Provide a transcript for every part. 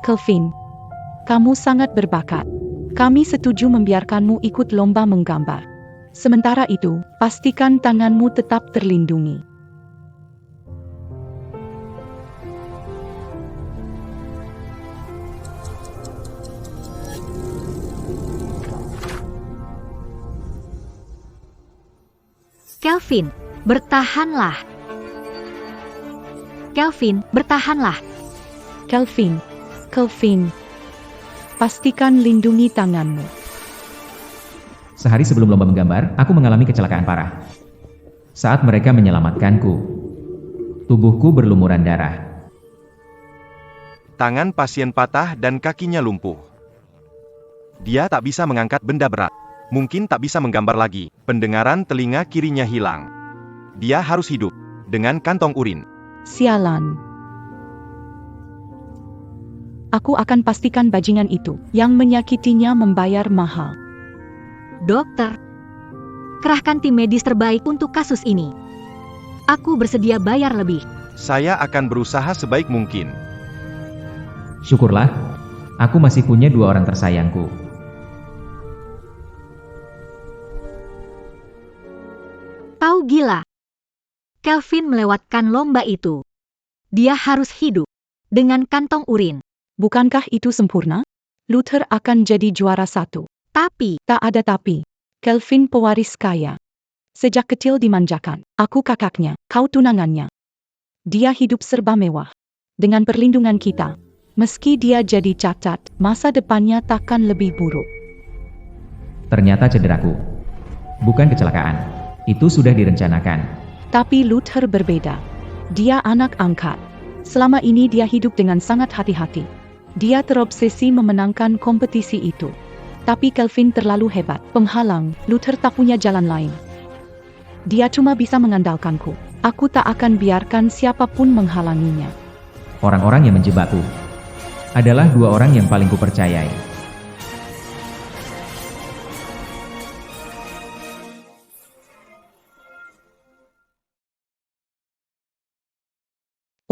Kelvin, kamu sangat berbakat. Kami setuju membiarkanmu ikut lomba menggambar. Sementara itu, pastikan tanganmu tetap terlindungi. Kelvin, bertahanlah. Kelvin, bertahanlah. Kelvin, pastikan lindungi tanganmu. Sehari sebelum lomba menggambar, aku mengalami kecelakaan parah. Saat mereka menyelamatkanku, tubuhku berlumuran darah. Tangan pasien patah dan kakinya lumpuh. Dia tak bisa mengangkat benda berat. Mungkin tak bisa menggambar lagi. Pendengaran telinga kirinya hilang. Dia harus hidup dengan kantong urin. Sialan. Aku akan pastikan bajingan itu yang menyakitinya membayar mahal. Dokter, kerahkan tim medis terbaik untuk kasus ini. Aku bersedia bayar lebih. Saya akan berusaha sebaik mungkin. Syukurlah, aku masih punya 2 orang tersayangku. Kau gila. Kelvin melewatkan lomba itu. Dia harus hidup dengan kantong urin. Bukankah itu sempurna? Luther akan jadi juara 1. Tapi, Tak ada tapi. Kelvin pewaris kaya. Sejak kecil dimanjakan. Aku kakaknya, kau tunangannya. Dia hidup serba mewah. Dengan perlindungan kita, meski dia jadi cacat, masa depannya takkan lebih buruk. Ternyata cederaku. Bukan kecelakaan. Itu sudah direncanakan. Tapi Luther berbeda. Dia anak angkat. Selama ini dia hidup dengan sangat hati-hati. Dia terobsesi memenangkan kompetisi itu. Tapi Kelvin terlalu hebat, penghalang. Luther tak punya jalan lain. Dia cuma bisa mengandalkanku. Aku tak akan biarkan siapapun menghalanginya. Orang-orang yang menjebakku adalah 2 orang yang paling kupercayai.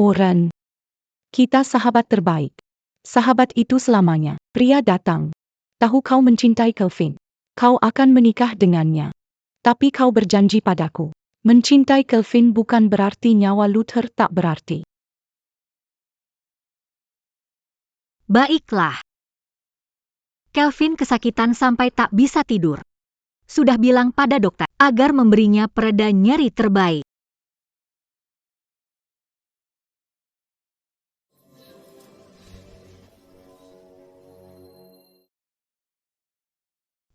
Oren. Kita sahabat terbaik. Sahabat itu selamanya. Pria datang. Tahu kau mencintai Kelvin. Kau akan menikah dengannya. Tapi kau berjanji padaku. Mencintai Kelvin bukan berarti nyawa Luther tak berarti. baiklah. Kelvin kesakitan sampai tak bisa tidur. Sudah bilang pada dokter agar memberinya pereda nyeri terbaik.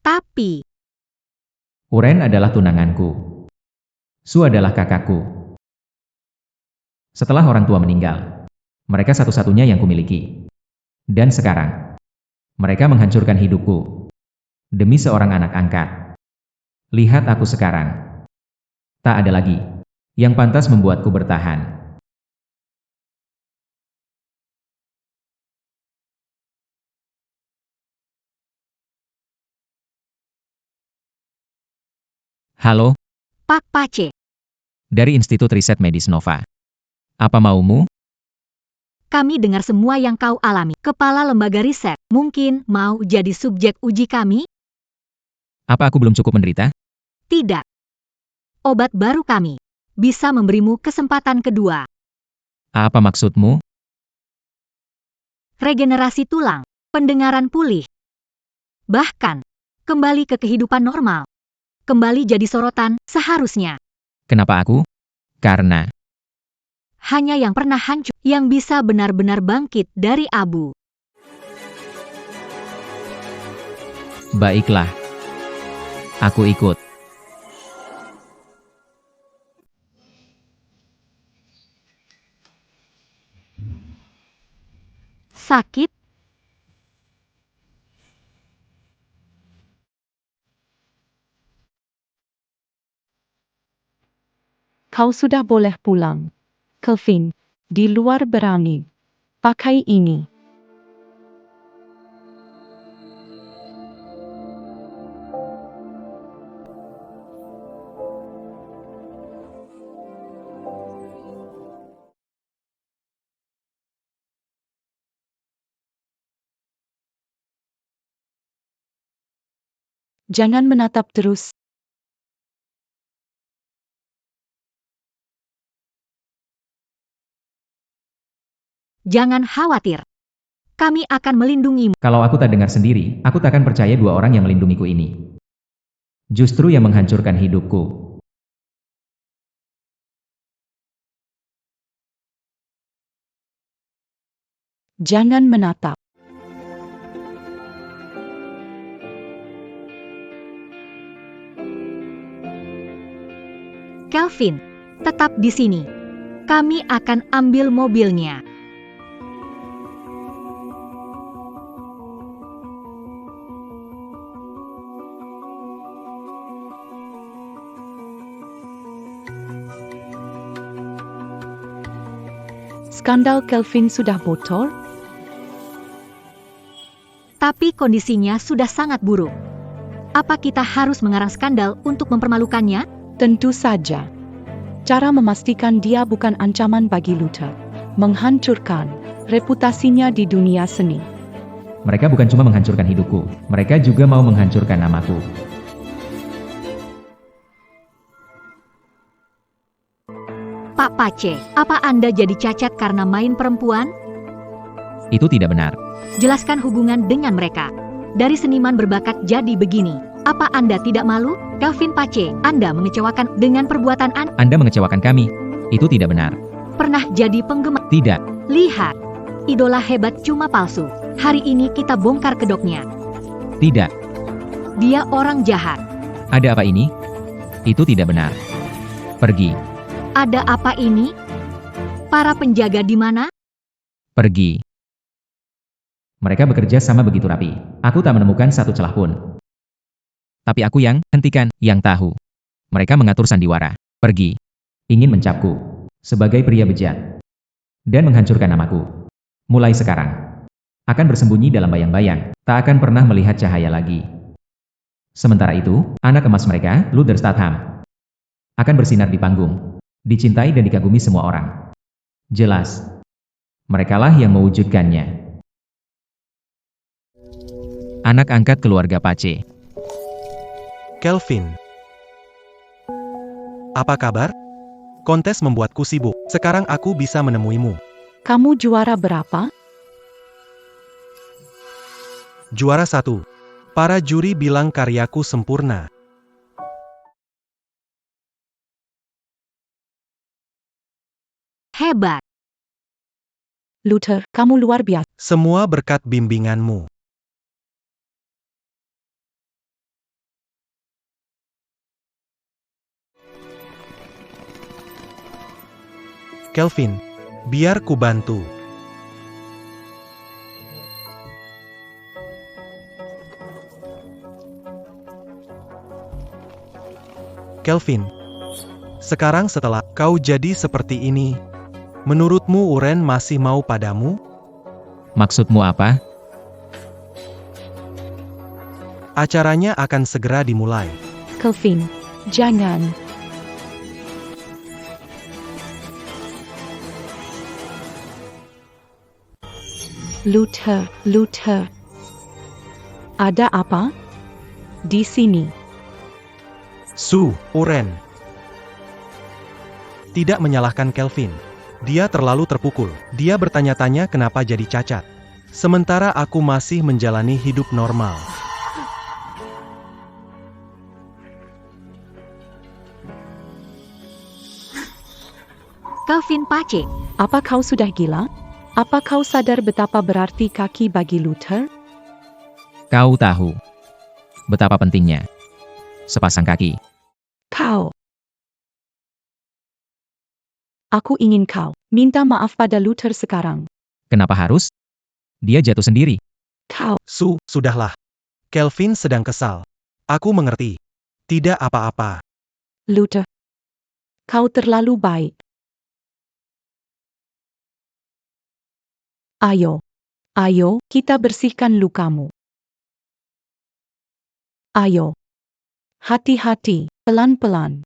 Tapi, Uren adalah tunanganku. Su adalah kakakku. Setelah orang tua meninggal, mereka satu-satunya yang kumiliki. Dan sekarang, mereka menghancurkan hidupku. Demi seorang anak angkat. Lihat aku sekarang. Tak ada lagi yang pantas membuatku bertahan. Halo, Pak Pace, dari Institut Riset Medis Nova. Apa maumu? kami dengar semua yang kau alami. Kepala lembaga riset, mungkin mau jadi subjek uji kami? Apa aku belum cukup menderita? Tidak. Obat baru kami bisa memberimu kesempatan kedua. Apa maksudmu? Regenerasi tulang, pendengaran pulih. Bahkan, kembali ke kehidupan normal. Kembali jadi sorotan seharusnya. Kenapa aku? Karena Hanya yang pernah hancur yang bisa benar-benar bangkit dari abu. baiklah. Aku ikut. Sakit? Kau sudah boleh pulang. Kelvin, di luar berani. Pakai ini. Jangan menatap terus. Jangan khawatir. Kami akan melindungimu. Kalau aku tak dengar sendiri, aku tak akan percaya dua orang yang melindungiku ini. Justru yang menghancurkan hidupku. Jangan menatap. Kelvin, tetap di sini. Kami akan ambil mobilnya. Skandal Kelvin sudah bocor? Tapi kondisinya sudah sangat buruk. Apa kita harus mengarang skandal untuk mempermalukannya? Tentu saja. Cara memastikan dia bukan ancaman bagi Luther. Menghancurkan reputasinya di dunia seni. Mereka bukan cuma menghancurkan hidupku, mereka juga mau menghancurkan namaku. Pak Pace, apa Anda jadi cacat karena main perempuan? Itu tidak benar. Jelaskan hubungan dengan mereka. Dari seniman berbakat jadi begini. Apa Anda tidak malu? Kelvin Pace, Anda mengecewakan dengan perbuatan Anda. Anda mengecewakan kami. Itu tidak benar. Pernah jadi penggemar. Tidak. Lihat, idola hebat cuma palsu. Hari ini kita bongkar kedoknya. Tidak. Dia orang jahat. Ada apa ini? Itu tidak benar. Pergi. Ada apa ini? Para penjaga di mana? Pergi. Mereka bekerja sama begitu rapi. Aku tak menemukan satu celah pun. Tapi aku yang hentikan, yang tahu. Mereka mengatur sandiwara. Pergi. Ingin mencapku. Sebagai pria bejat. Dan menghancurkan namaku. Mulai sekarang. Akan bersembunyi dalam bayang-bayang. Tak akan pernah melihat cahaya lagi. Sementara itu, anak emas mereka, Luther Statham, akan bersinar di panggung. Dicintai dan dikagumi semua orang. Jelas. Merekalah yang mewujudkannya. Anak angkat keluarga Pace. Kelvin. Apa kabar? Kontes membuatku sibuk. Sekarang aku bisa menemuimu. Kamu juara berapa? Juara 1. Para juri bilang karyaku sempurna. Hebat. Luther, kamu luar biasa. Semua berkat bimbinganmu. Kelvin, biar ku bantu. Kelvin, sekarang setelah kau jadi seperti ini, menurutmu Uren masih mau padamu? Maksudmu apa? Acaranya akan segera dimulai. Kelvin, jangan. Luther. Ada apa? Di sini. Uren. Tidak menyalahkan Kelvin. Dia terlalu terpukul. Dia bertanya-tanya kenapa jadi cacat. Sementara aku masih menjalani hidup normal. Kelvin Pace, Apa kau sudah gila? Apa kau sadar betapa berarti kaki bagi Luther? Kau tahu betapa pentingnya sepasang kaki. Kau. Aku ingin kau minta maaf pada Luther sekarang. Kenapa harus? Dia jatuh sendiri. Kau. Sudahlah. Kelvin sedang kesal. Aku mengerti. Tidak apa-apa. Luther. Kau terlalu baik. Ayo, kita bersihkan lukamu. Ayo. Hati-hati, pelan-pelan.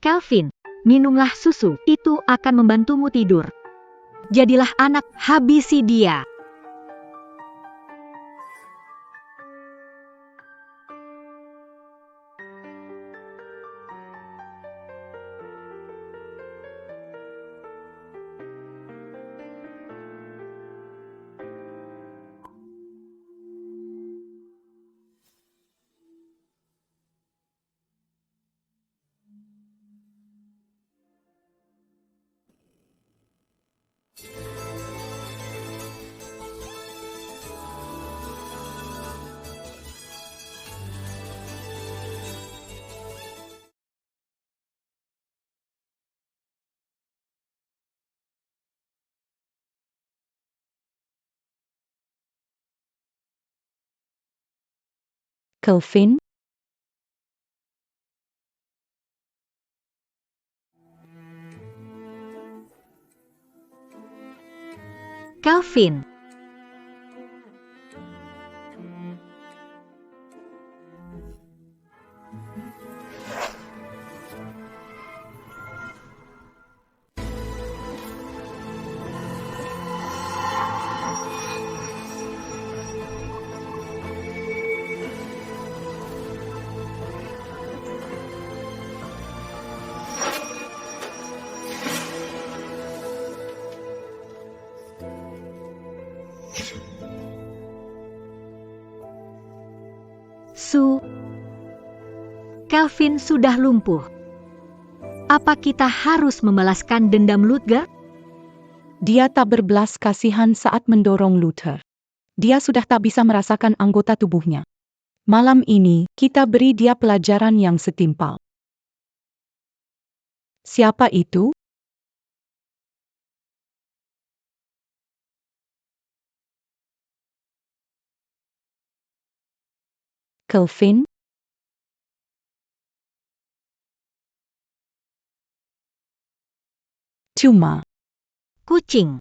Kelvin, minumlah susu, itu akan membantumu tidur. Jadilah anak, habisi dia. Kelvin, Kelvin, Kelvin sudah lumpuh. Apa kita harus membalaskan dendam Luther? dia tak berbelas kasihan saat mendorong Luther. Dia sudah tak bisa merasakan anggota tubuhnya. Malam ini, kita beri dia pelajaran yang setimpal. Siapa itu? Kelvin? Cuma Kucing.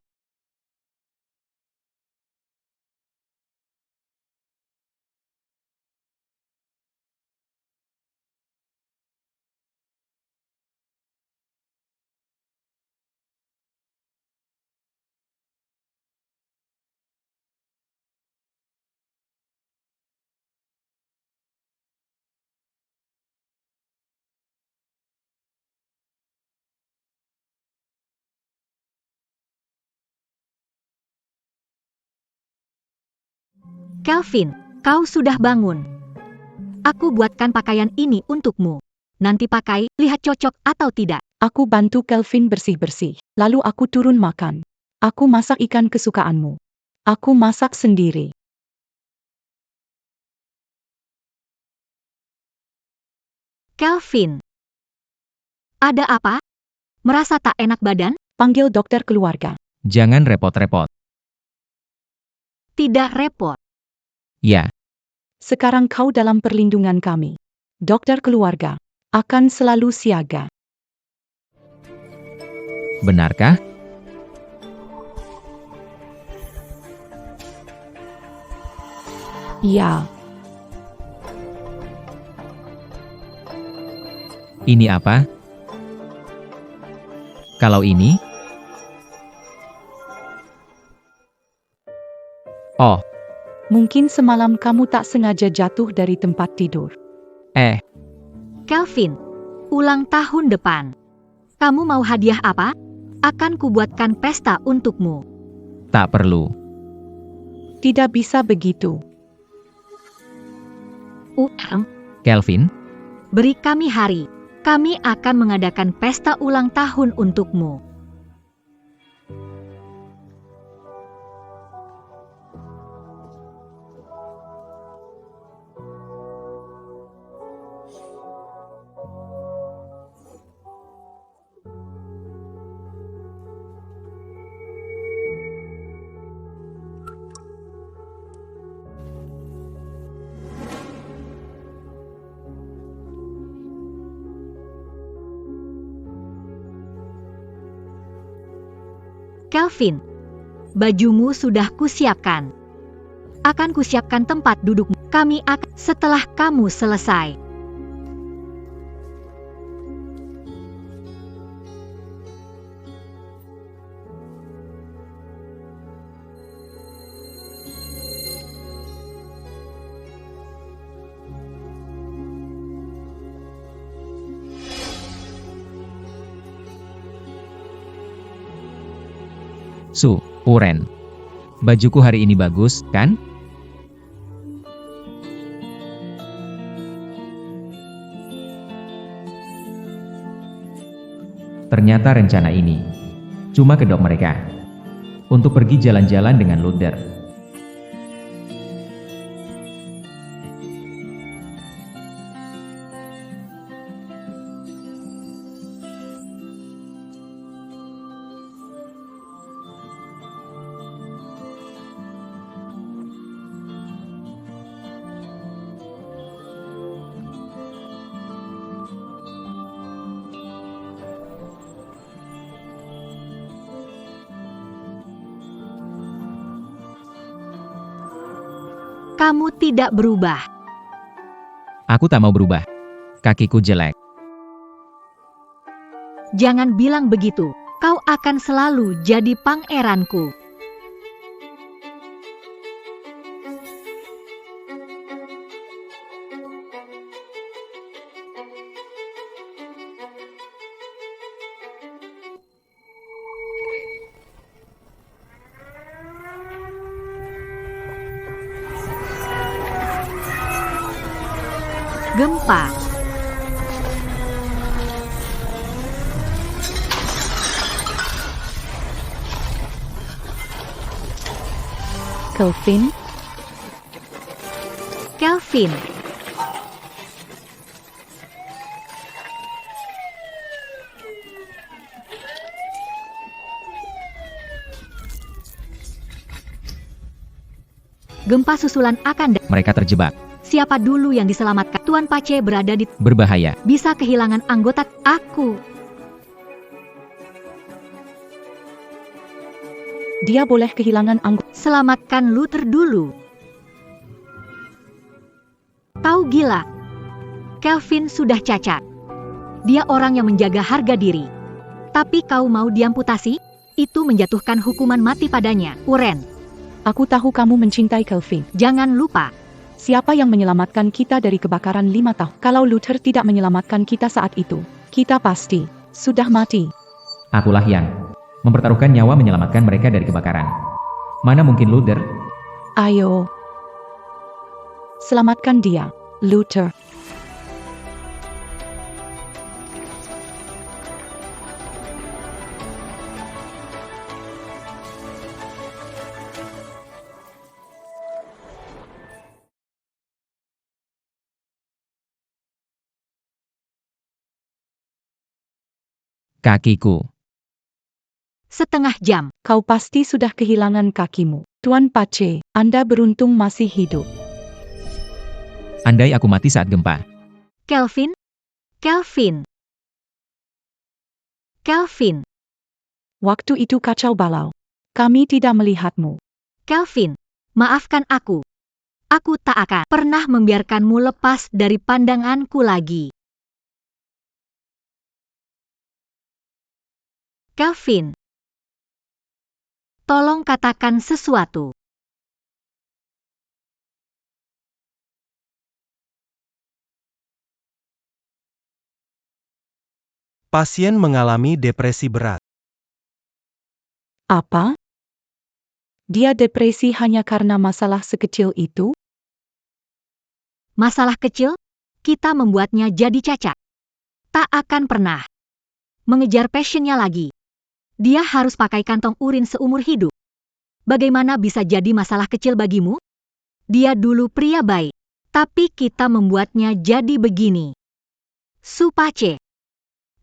Kelvin, kau sudah bangun. Aku buatkan pakaian ini untukmu. Nanti pakai, lihat cocok atau tidak. aku bantu Kelvin bersih-bersih. Lalu aku turun makan. Aku masak ikan kesukaanmu. Aku masak sendiri. Kelvin, ada apa? Merasa tak enak badan? Panggil dokter keluarga. Jangan repot-repot. Tidak repot. Ya, Sekarang kau dalam perlindungan kami. Dokter keluarga akan selalu siaga. benarkah? Ya, Ini apa? Kalau ini? Oh, mungkin semalam kamu tak sengaja jatuh dari tempat tidur. Kelvin, ulang tahun depan. Kamu mau hadiah apa? Akan kubuatkan pesta untukmu. tak perlu. Tidak bisa begitu. Kelvin, Beri kami hari. Kami akan mengadakan pesta ulang tahun untukmu. Kelvin, bajumu sudah kusiapkan. Akan kusiapkan tempat dudukmu. Kami akan setelah kamu selesai. Su, Uren. Bajuku hari ini bagus, kan? Ternyata rencana ini cuma kedok mereka untuk pergi jalan-jalan dengan Luther. Kamu tidak berubah. Aku tak mau berubah. Kakiku jelek. Jangan bilang begitu. Kau akan selalu jadi pangeranku. Gempa. Kelvin, Kelvin. Gempa susulan akan Mereka terjebak. Siapa dulu yang diselamatkan? Tuan Pace berada di Berbahaya. bisa kehilangan anggota aku. dia boleh kehilangan anggota. Selamatkan Luther dulu. Kau gila. Kelvin sudah cacat. Dia orang yang menjaga harga diri. Tapi kau mau diamputasi? Itu menjatuhkan hukuman mati padanya, Uren. Aku tahu kamu mencintai Kelvin. Jangan lupa. Siapa yang menyelamatkan kita dari kebakaran 5 tahun? Kalau Luther tidak menyelamatkan kita saat itu, kita pasti sudah mati. Akulah yang mempertaruhkan nyawa menyelamatkan mereka dari kebakaran. Mana mungkin Luther? Ayo, selamatkan dia, Luther. Kakiku. Setengah jam. Kau pasti sudah kehilangan kakimu. Tuan Pace, Anda beruntung masih hidup. Andai aku mati saat gempa. Kelvin? Kelvin? Kelvin? Waktu itu kacau balau. Kami tidak melihatmu. Kelvin, maafkan aku. Aku tak akan pernah membiarkanmu lepas dari pandanganku lagi. Kelvin, tolong katakan sesuatu. Pasien mengalami depresi berat. Apa? Dia depresi hanya karena masalah sekecil itu? Masalah kecil, kita membuatnya jadi cacat. Tak akan pernah mengejar passionnya lagi. Dia harus pakai kantong urin seumur hidup. Bagaimana bisa jadi masalah kecil bagimu? Dia dulu pria baik, tapi kita membuatnya jadi begini. Su Pace,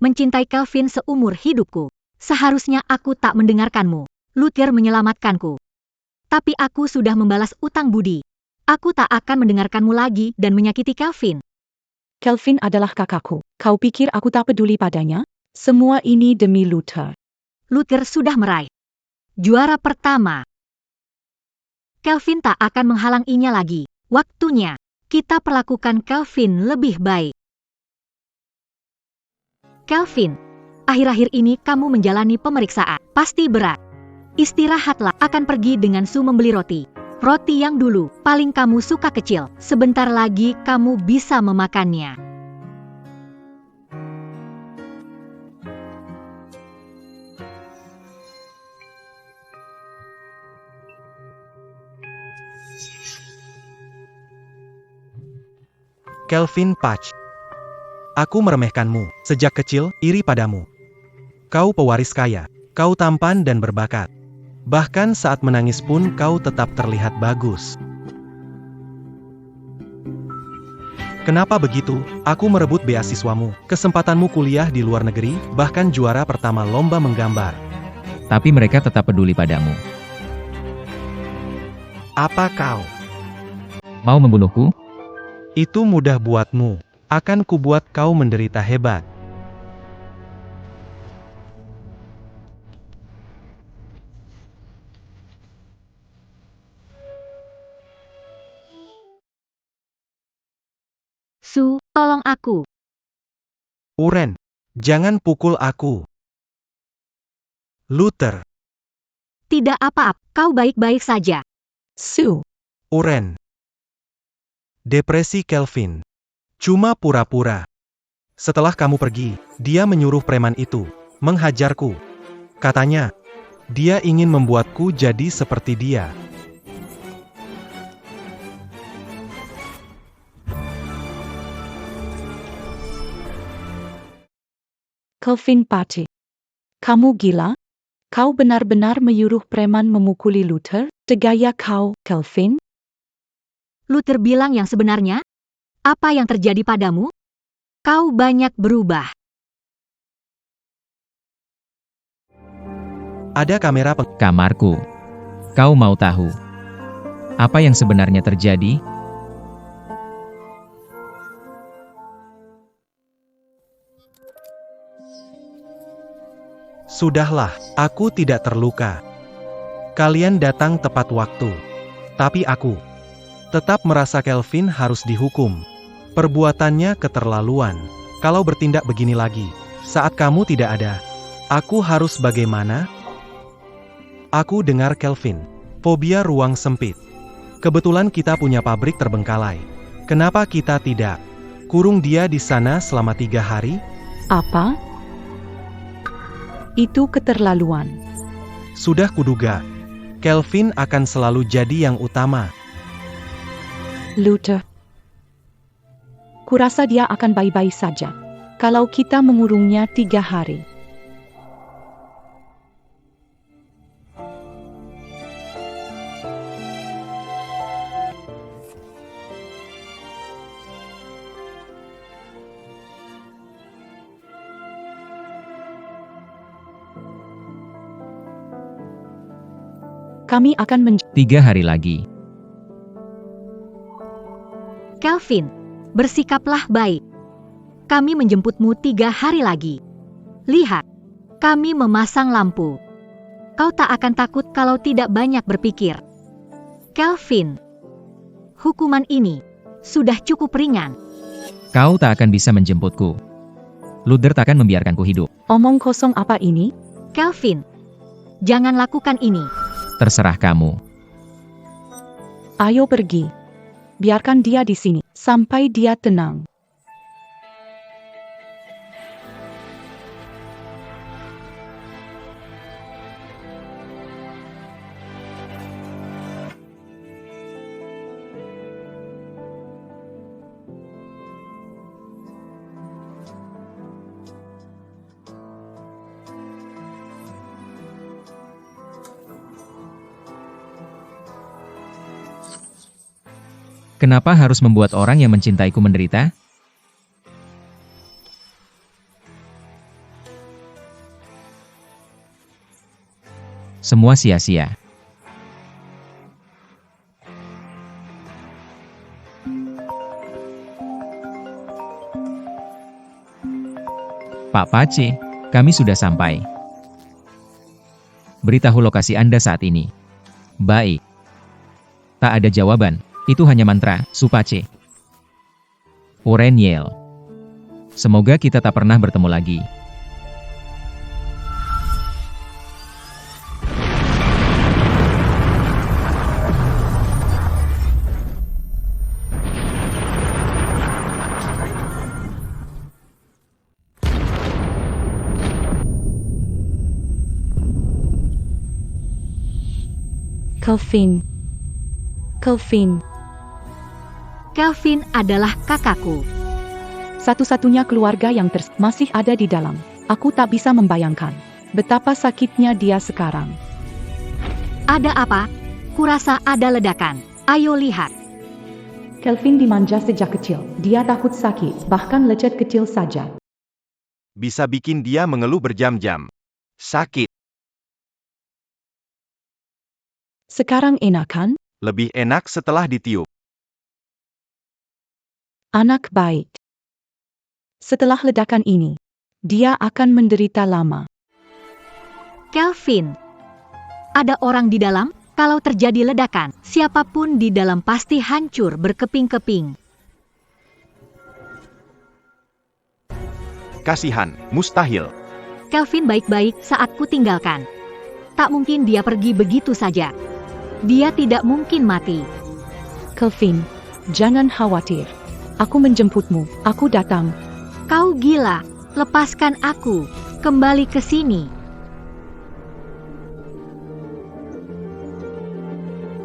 mencintai Kelvin seumur hidupku. Seharusnya aku tak mendengarkanmu. Luther menyelamatkanku. Tapi aku sudah membalas utang budi. Aku tak akan mendengarkanmu lagi dan menyakiti Kelvin. Kelvin adalah kakakku. Kau pikir aku tak peduli padanya? Semua ini demi Luther. Luther sudah meraih juara pertama. Kelvin tak akan menghalanginya lagi. Waktunya kita perlakukan Kelvin lebih baik. Kelvin, akhir-akhir ini kamu menjalani pemeriksaan. Pasti berat. Istirahatlah. Akan pergi dengan Su membeli roti. Roti yang dulu paling kamu suka kecil. Sebentar lagi kamu bisa memakannya. Kelvin Patch. Aku meremehkanmu. Sejak kecil, iri padamu. Kau pewaris kaya. Kau tampan dan berbakat. Bahkan saat menangis pun kau tetap terlihat bagus. Kenapa begitu? Aku merebut beasiswamu, kesempatanmu kuliah di luar negeri, bahkan juara pertama lomba menggambar. Tapi mereka tetap peduli padamu. Apa kau? Mau membunuhku? Itu mudah buatmu. Akan kubuat kau menderita hebat. Su, tolong aku. Uren, jangan pukul aku. Luther, Tidak apa-apa, kau baik-baik saja. Su, Uren. Depresi Kelvin. Cuma pura-pura. Setelah kamu pergi, dia menyuruh preman itu menghajarku. Katanya, dia ingin membuatku jadi seperti dia. Kelvin Patch. Kamu gila? Kau benar-benar menyuruh preman memukuli Luther? Tegaya kau, Kelvin? Luther bilang yang sebenarnya? Apa yang terjadi padamu? Kau banyak berubah. Ada kamera Kamarku. Kau mau tahu apa yang sebenarnya terjadi? Sudahlah, aku tidak terluka. Kalian datang tepat waktu. Tapi aku tetap merasa Kelvin harus dihukum. Perbuatannya keterlaluan. Kalau bertindak begini lagi, saat kamu tidak ada, aku harus bagaimana? Aku dengar Kelvin. Fobia ruang sempit. Kebetulan kita punya pabrik terbengkalai. Kenapa kita tidak kurung dia di sana selama 3 hari? Apa? Itu keterlaluan. Sudah kuduga. Kelvin akan selalu jadi yang utama. Luther. Kurasa dia akan baik-baik saja. Kalau kita mengurungnya 3 hari. Kami akan 3 hari lagi. Kelvin, bersikaplah baik. Kami menjemputmu 3 hari lagi. Lihat, kami memasang lampu. Kau tak akan takut kalau tidak banyak berpikir. Kelvin, hukuman ini sudah cukup ringan. Kau tak akan bisa menjemputku. Luther tak akan membiarkanku hidup. omong kosong apa ini? Kelvin, jangan lakukan ini. Terserah kamu. Ayo pergi. Biarkan dia di sini, sampai dia tenang. Kenapa harus membuat orang yang mencintaiku menderita? Semua sia-sia. Pak Pace, kami sudah sampai. Beritahu lokasi Anda saat ini. Baik. Tak ada jawaban. Itu hanya mantra, Supace. Uren Yale. Semoga kita tak pernah bertemu lagi. Kelvin. Kelvin. Kelvin adalah kakakku. Satu-satunya keluarga yang masih ada di dalam. Aku tak bisa membayangkan betapa sakitnya dia sekarang. Ada apa? Kurasa ada ledakan. Ayo lihat. Kelvin dimanja sejak kecil. Dia takut sakit, bahkan lecet kecil saja. Bisa bikin dia mengeluh berjam-jam. Sakit. Sekarang enak kan? Lebih enak setelah ditiup. Anak baik. Setelah ledakan ini, dia akan menderita lama. Kelvin. Ada orang di dalam? Kalau terjadi ledakan, siapapun di dalam pasti hancur berkeping-keping. Kasihan, mustahil. Kelvin baik-baik saat ku tinggalkan. Tak mungkin dia pergi begitu saja. Dia tidak mungkin mati. Kelvin, jangan khawatir. Aku menjemputmu. Aku datang. Kau gila. Lepaskan aku. Kembali ke sini.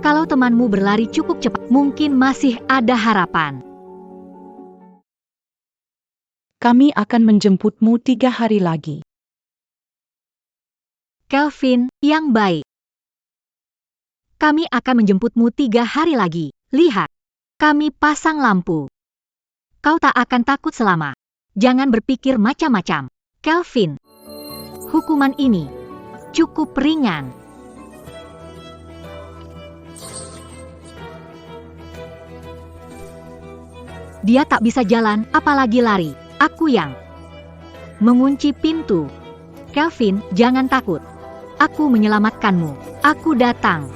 Kalau temanmu berlari cukup cepat, mungkin masih ada harapan. Kami akan menjemputmu 3 hari lagi. Kelvin, yang baik. Kami akan menjemputmu 3 hari lagi. Lihat. Kami pasang lampu. Kau tak akan takut selama. Jangan berpikir macam-macam. Kelvin. Hukuman ini cukup ringan. Dia tak bisa jalan, apalagi lari. Aku yang mengunci pintu. Kelvin, jangan takut. Aku menyelamatkanmu. Aku datang.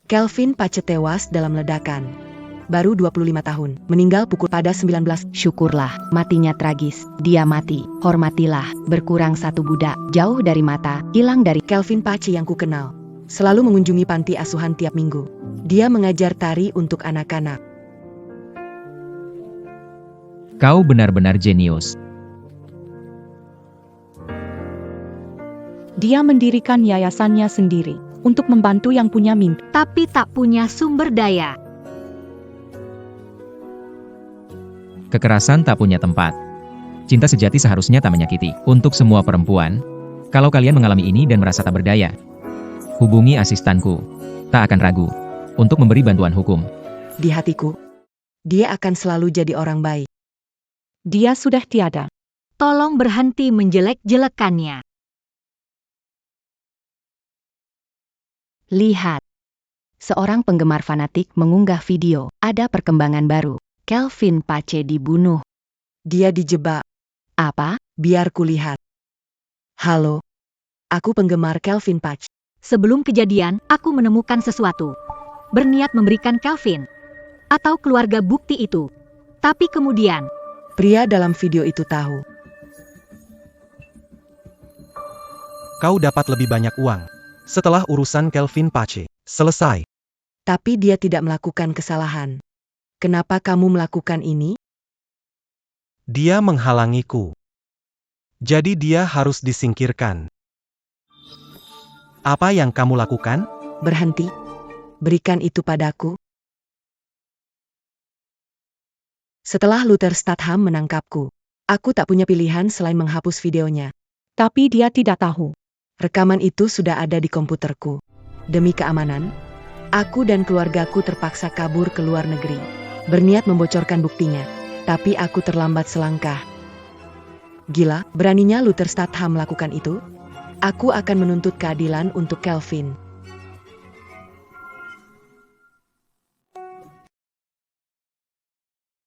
Kelvin Pace tewas dalam ledakan. Baru 25 tahun, meninggal pukul pada 19. Syukurlah, matinya tragis. Dia mati, hormatilah, berkurang 1 budak, jauh dari mata, hilang dari Kelvin Pace yang ku kenal. Selalu mengunjungi panti asuhan tiap minggu. Dia mengajar tari untuk anak-anak. Kau benar-benar jenius. Dia mendirikan yayasannya sendiri untuk membantu yang punya mimpi. Tapi tak punya sumber daya. Kekerasan tak punya tempat. Cinta sejati seharusnya tak menyakiti. Untuk semua perempuan, kalau kalian mengalami ini dan merasa tak berdaya, hubungi asistanku. Tak akan ragu untuk memberi bantuan hukum. Di hatiku, dia akan selalu jadi orang baik. Dia sudah tiada. Tolong berhenti menjelek-jelekannya. Lihat. Seorang penggemar fanatik mengunggah video. Ada perkembangan baru. Kelvin Pace dibunuh. Dia dijebak. Apa? Biar kulihat. Halo. Aku penggemar Kelvin Pace. Sebelum kejadian, aku menemukan sesuatu. Berniat memberikan Kelvin atau keluarga bukti itu. Tapi kemudian, Pria dalam video itu tahu. Kau dapat lebih banyak uang setelah urusan Kelvin Pace selesai. Tapi dia tidak melakukan kesalahan. Kenapa kamu melakukan ini? Dia menghalangiku. Jadi dia harus disingkirkan. Apa yang kamu lakukan? Berhenti. Berikan itu padaku. Setelah Luther Statham menangkapku, aku tak punya pilihan selain menghapus videonya. Tapi dia tidak tahu. Rekaman itu sudah ada di komputerku. Demi keamanan, aku dan keluargaku terpaksa kabur ke luar negeri. Berniat membocorkan buktinya. Tapi aku terlambat selangkah. Gila, beraninya Luther Statham melakukan itu? Aku akan menuntut keadilan untuk Kelvin.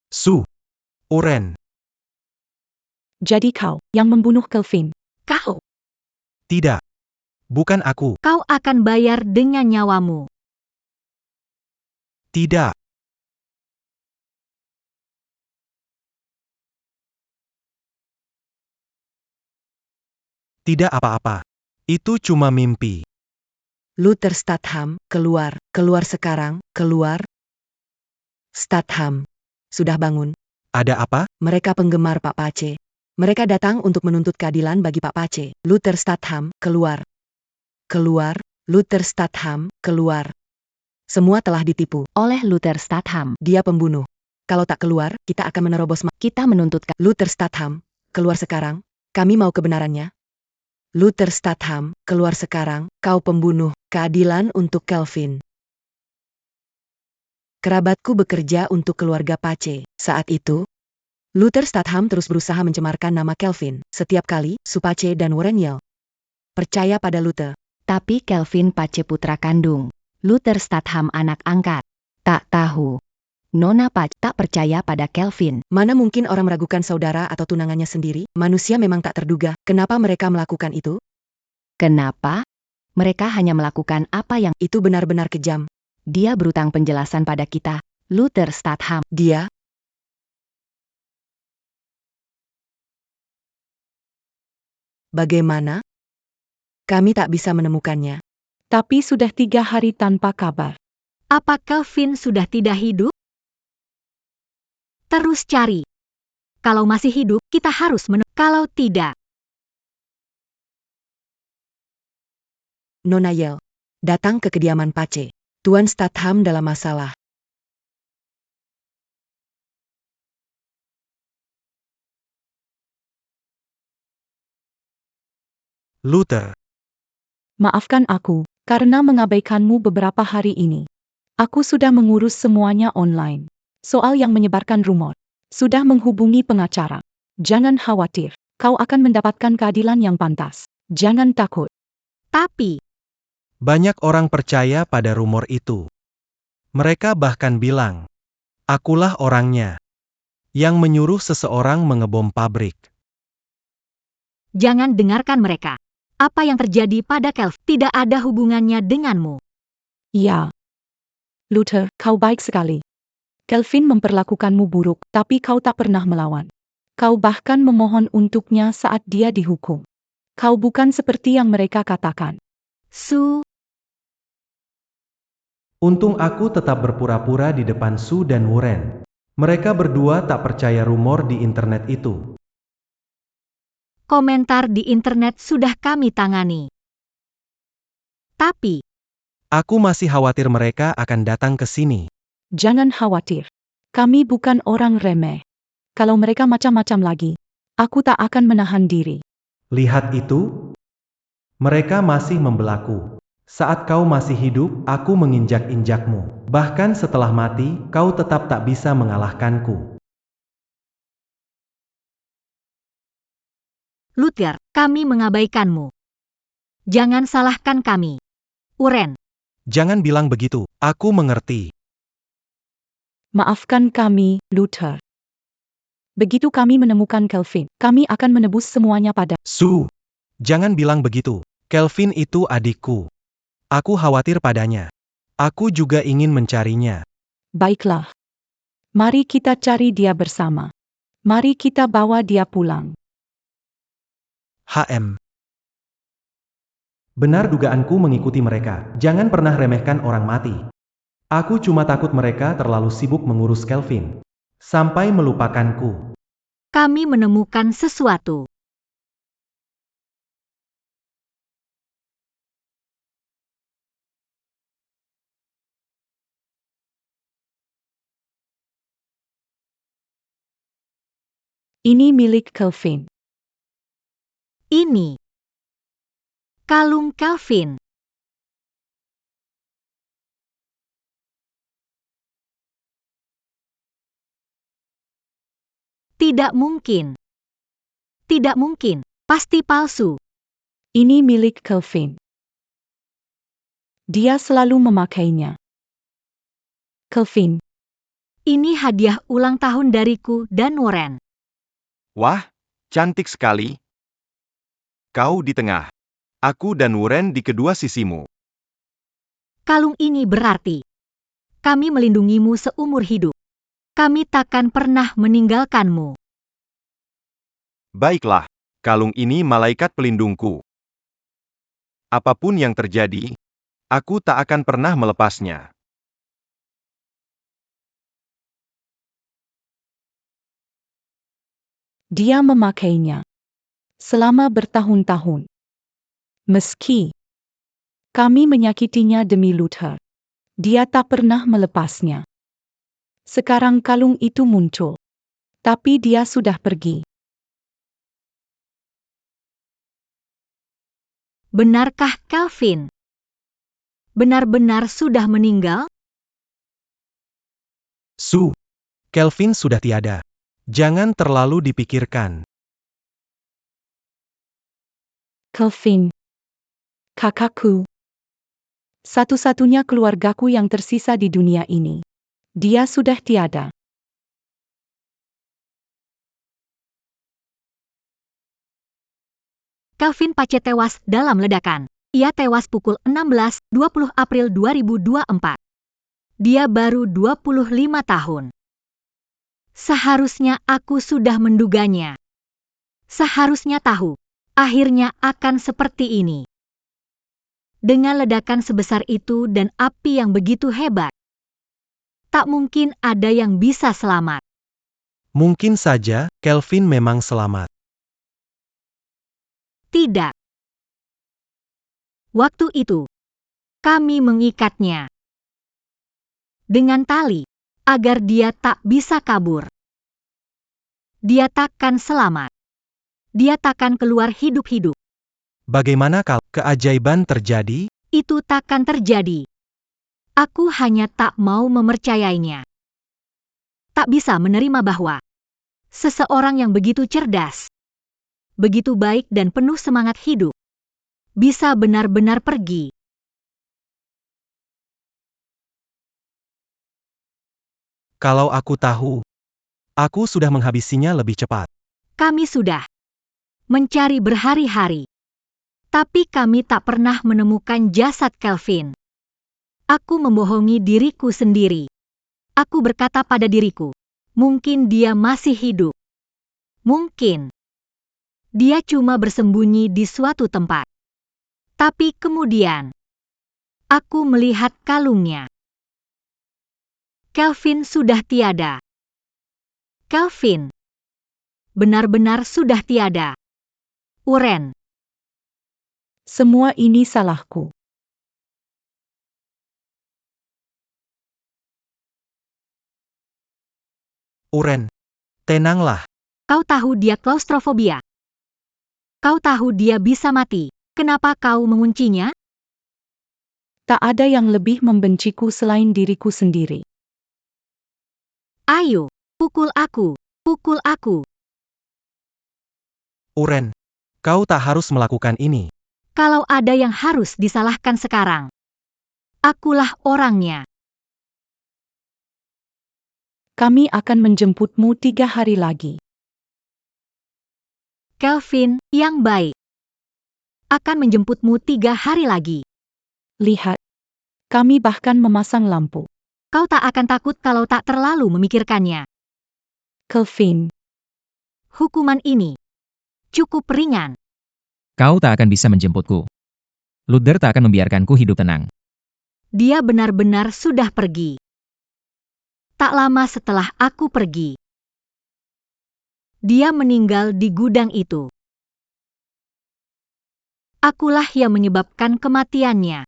Su. Oren. Jadi kau yang membunuh Kelvin. kau Tidak. Bukan aku. akan bayar dengan nyawamu. Tidak. Tidak apa-apa. Itu cuma mimpi. Luther Statham, keluar sekarang, keluar. Statham, sudah bangun. Ada apa? Mereka penggemar Pak Pace. Mereka datang untuk menuntut keadilan bagi Pak Pace. Luther Statham, keluar. Keluar, Luther Statham, keluar. Semua telah ditipu. Oleh Luther Statham. Dia pembunuh. Kalau tak keluar, kita akan menerobos. Kita menuntut Luther Statham, keluar sekarang. Kami mau kebenarannya. Luther Statham, keluar sekarang. Kau pembunuh. Keadilan untuk Kelvin. Kerabatku bekerja untuk keluarga Pace. Saat itu, Luther Statham terus berusaha mencemarkan nama Kelvin. Setiap kali, Pace dan Warren yell percaya pada Luther. Tapi Kelvin Pace putra kandung. Luther Statham anak angkat. Tak tahu. Nona Pace tak percaya pada Kelvin. Mana mungkin orang meragukan saudara atau tunangannya sendiri? Manusia memang tak terduga. Kenapa mereka melakukan itu? Kenapa? Mereka hanya melakukan apa yang Itu benar-benar kejam. dia berutang penjelasan pada kita. Luther Statham. Dia bagaimana? Kami tak bisa menemukannya. Tapi sudah 3 hari tanpa kabar. Apa Kelvin sudah tidak hidup? Terus cari. Kalau masih hidup, kita harus Kalau tidak, Nona yell datang ke kediaman Pace. Tuan Statham dalam masalah. Luther, Maafkan aku, karena mengabaikanmu beberapa hari ini. Aku sudah mengurus semuanya online. Soal yang menyebarkan rumor. Sudah menghubungi pengacara. Jangan khawatir, kau akan mendapatkan keadilan yang pantas. Jangan takut. tapi banyak orang percaya pada rumor itu. Mereka bahkan bilang, akulah orangnya yang menyuruh seseorang mengebom pabrik. jangan dengarkan mereka. Apa yang terjadi pada Kelvin tidak ada hubungannya denganmu. Ya. Luther, kau baik sekali. Kelvin memperlakukanmu buruk, tapi kau tak pernah melawan. Kau bahkan memohon untuknya saat dia dihukum. Kau bukan seperti yang mereka katakan. Untung aku tetap berpura-pura di depan Sue dan Warren. Mereka berdua tak percaya rumor di internet itu. Komentar di internet sudah kami tangani. Tapi, Aku masih khawatir mereka akan datang ke sini. Jangan khawatir. Kami bukan orang remeh. Kalau mereka macam-macam lagi, aku tak akan menahan diri. Lihat itu? Mereka masih membelaku. Saat kau masih hidup, aku menginjak-injakmu. Bahkan setelah mati, kau tetap tak bisa mengalahkanku. Luther, kami mengabaikanmu. Jangan salahkan kami. Warren, Jangan bilang begitu, aku mengerti. Maafkan kami, Luther. Begitu kami menemukan Kelvin, kami akan menebus semuanya pada. Sue, jangan bilang begitu. Kelvin itu adikku. Aku khawatir padanya. Aku juga ingin mencarinya. Baiklah. Mari kita cari dia bersama. Mari kita bawa dia pulang. HM. Benar dugaanku mengikuti mereka. Jangan pernah remehkan orang mati. Aku cuma takut mereka terlalu sibuk mengurus Kelvin. Sampai melupakanku. kami menemukan sesuatu. Ini milik Kelvin. Ini. Kalung Kelvin. Tidak mungkin. Tidak mungkin. Pasti palsu. Ini milik Kelvin. Dia selalu memakainya. Kelvin, Ini hadiah ulang tahun dariku dan Warren. Wah, cantik sekali. Kau di tengah. Aku dan Warren di kedua sisimu. Kalung ini berarti kami melindungimu seumur hidup. Kami takkan pernah meninggalkanmu. Baiklah, kalung ini malaikat pelindungku. Apapun yang terjadi, aku tak akan pernah melepasnya. dia memakainya selama bertahun-tahun. Meski Kami menyakitinya demi Luther. Dia tak pernah melepasnya. Sekarang kalung itu muncul. Tapi dia sudah pergi. Benarkah Kelvin? Benar-benar sudah meninggal? Su, Kelvin sudah tiada. Jangan terlalu dipikirkan. Kelvin. Kakakku. Satu-satunya keluargaku yang tersisa di dunia ini. Dia sudah tiada. Kelvin Pace tewas dalam ledakan. Ia tewas pukul 16.20 April 2024. Dia baru 25 tahun. Seharusnya aku sudah menduganya. Seharusnya tahu, akhirnya akan seperti ini. Dengan ledakan sebesar itu dan api yang begitu hebat, tak mungkin ada yang bisa selamat. Mungkin saja, Kelvin memang selamat. Tidak. Waktu itu, kami mengikatnya dengan tali agar dia tak bisa kabur. Dia takkan selamat. Dia takkan keluar hidup-hidup. Bagaimana kalau keajaiban terjadi? Itu takkan terjadi. Aku hanya tak mau mempercayainya. Tak bisa menerima bahwa seseorang yang begitu cerdas, begitu baik dan penuh semangat hidup, bisa benar-benar pergi. Kalau aku tahu, aku sudah menghabisinya lebih cepat. Kami sudah mencari berhari-hari, tapi kami tak pernah menemukan jasad Kelvin. Aku membohongi diriku sendiri. Aku berkata pada diriku, mungkin dia masih hidup. Mungkin dia cuma bersembunyi di suatu tempat. Tapi kemudian, aku melihat kalungnya. Kelvin sudah tiada. Kelvin benar-benar sudah tiada. Uren. Semua ini salahku. Uren, tenanglah. Kau tahu dia klaustrofobia. Kau tahu dia bisa mati. Kenapa kau menguncinya? Tak ada yang lebih membenciku selain diriku sendiri. Ayo, pukul aku. Pukul aku. Uren, kau tak harus melakukan ini. Kalau ada yang harus disalahkan sekarang, akulah orangnya. Kami akan menjemputmu 3 hari lagi. Kelvin, yang baik, akan menjemputmu 3 hari lagi. Lihat. Kami bahkan memasang lampu. Kau tak akan takut kalau tak terlalu memikirkannya. Kelvin. Hukuman ini cukup ringan. Kau tak akan bisa menjemputku. Luther tak akan membiarkanku hidup tenang. Dia benar-benar sudah pergi. Tak lama setelah aku pergi, dia meninggal di gudang itu. Akulah yang menyebabkan kematiannya.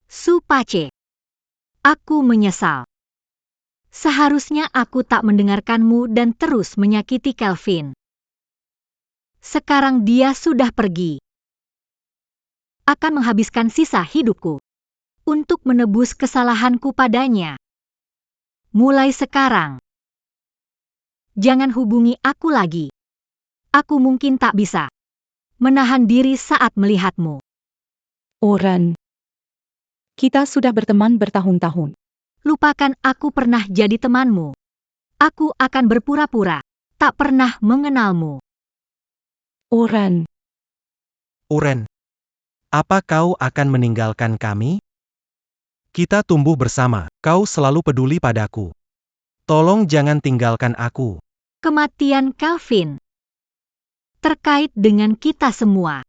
Su Pace. Aku menyesal. Seharusnya aku tak mendengarkanmu dan terus menyakiti Kelvin. Sekarang dia sudah pergi. Akan menghabiskan sisa hidupku untuk menebus kesalahanku padanya. Mulai sekarang, jangan hubungi aku lagi. Aku mungkin tak bisa menahan diri saat melihatmu. Uren. Kita sudah berteman bertahun-tahun. Lupakan aku pernah jadi temanmu. Aku akan berpura-pura tak pernah mengenalmu. Uren. Uren, apa kau akan meninggalkan kami? Kita tumbuh bersama, kau selalu peduli padaku. Tolong jangan tinggalkan aku. Kematian Kelvin terkait dengan kita semua.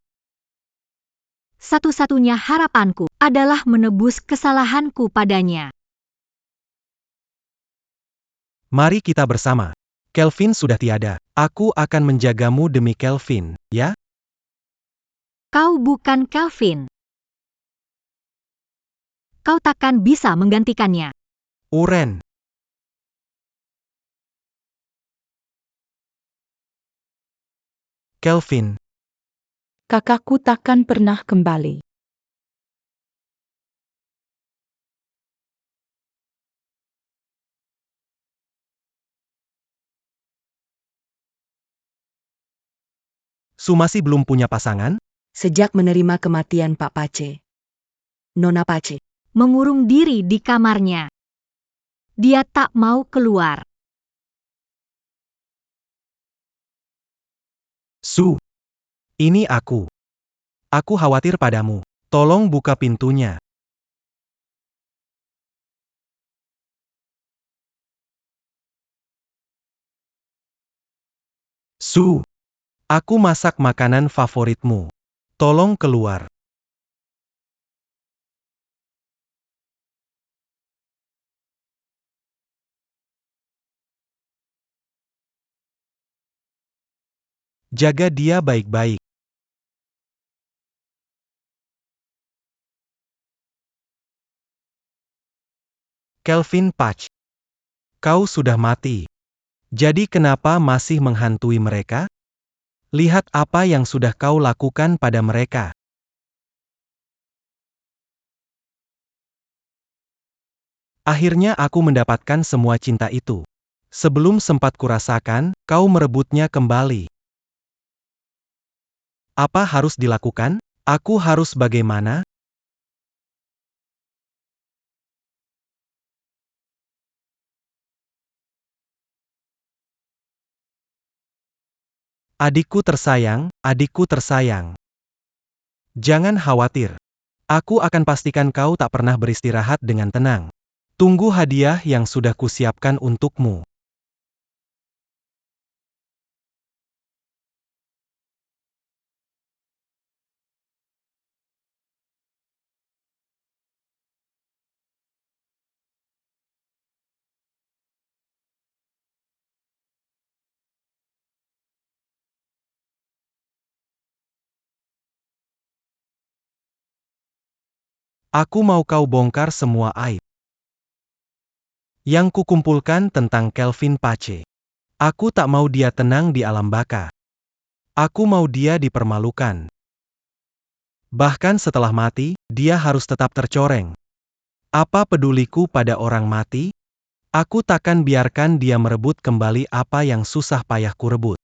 Satu-satunya harapanku adalah menebus kesalahanku padanya. Mari kita bersama. Kelvin sudah tiada. Aku akan menjagamu demi Kelvin, ya? Kau bukan Kelvin. Kau takkan bisa menggantikannya. Uren. Kelvin. Kakakku takkan pernah kembali. Su masih belum punya pasangan? Sejak menerima kematian Pak Pace. Nona Pace. Mengurung diri di kamarnya. Dia tak mau keluar. Su. Ini aku. Aku khawatir padamu. Tolong buka pintunya. Su. Aku masak makanan favoritmu. Tolong keluar. Jaga dia baik-baik. Kelvin Patch. Kau sudah mati. Jadi kenapa masih menghantui mereka? Lihat apa yang sudah kau lakukan pada mereka. Akhirnya aku mendapatkan semua cinta itu. Sebelum sempat kurasakan, kau merebutnya kembali. Apa harus dilakukan? Aku harus bagaimana? Adikku tersayang, adikku tersayang. Jangan khawatir. Aku akan pastikan kau tak pernah beristirahat dengan tenang. Tunggu hadiah yang sudah kusiapkan untukmu. Aku mau kau bongkar semua aib yang kukumpulkan tentang Kelvin Pace. Aku tak mau dia tenang di alam baka. Aku mau dia dipermalukan. Bahkan setelah mati, dia harus tetap tercoreng. Apa peduliku pada orang mati? Aku takkan biarkan dia merebut kembali apa yang susah payah kurebut.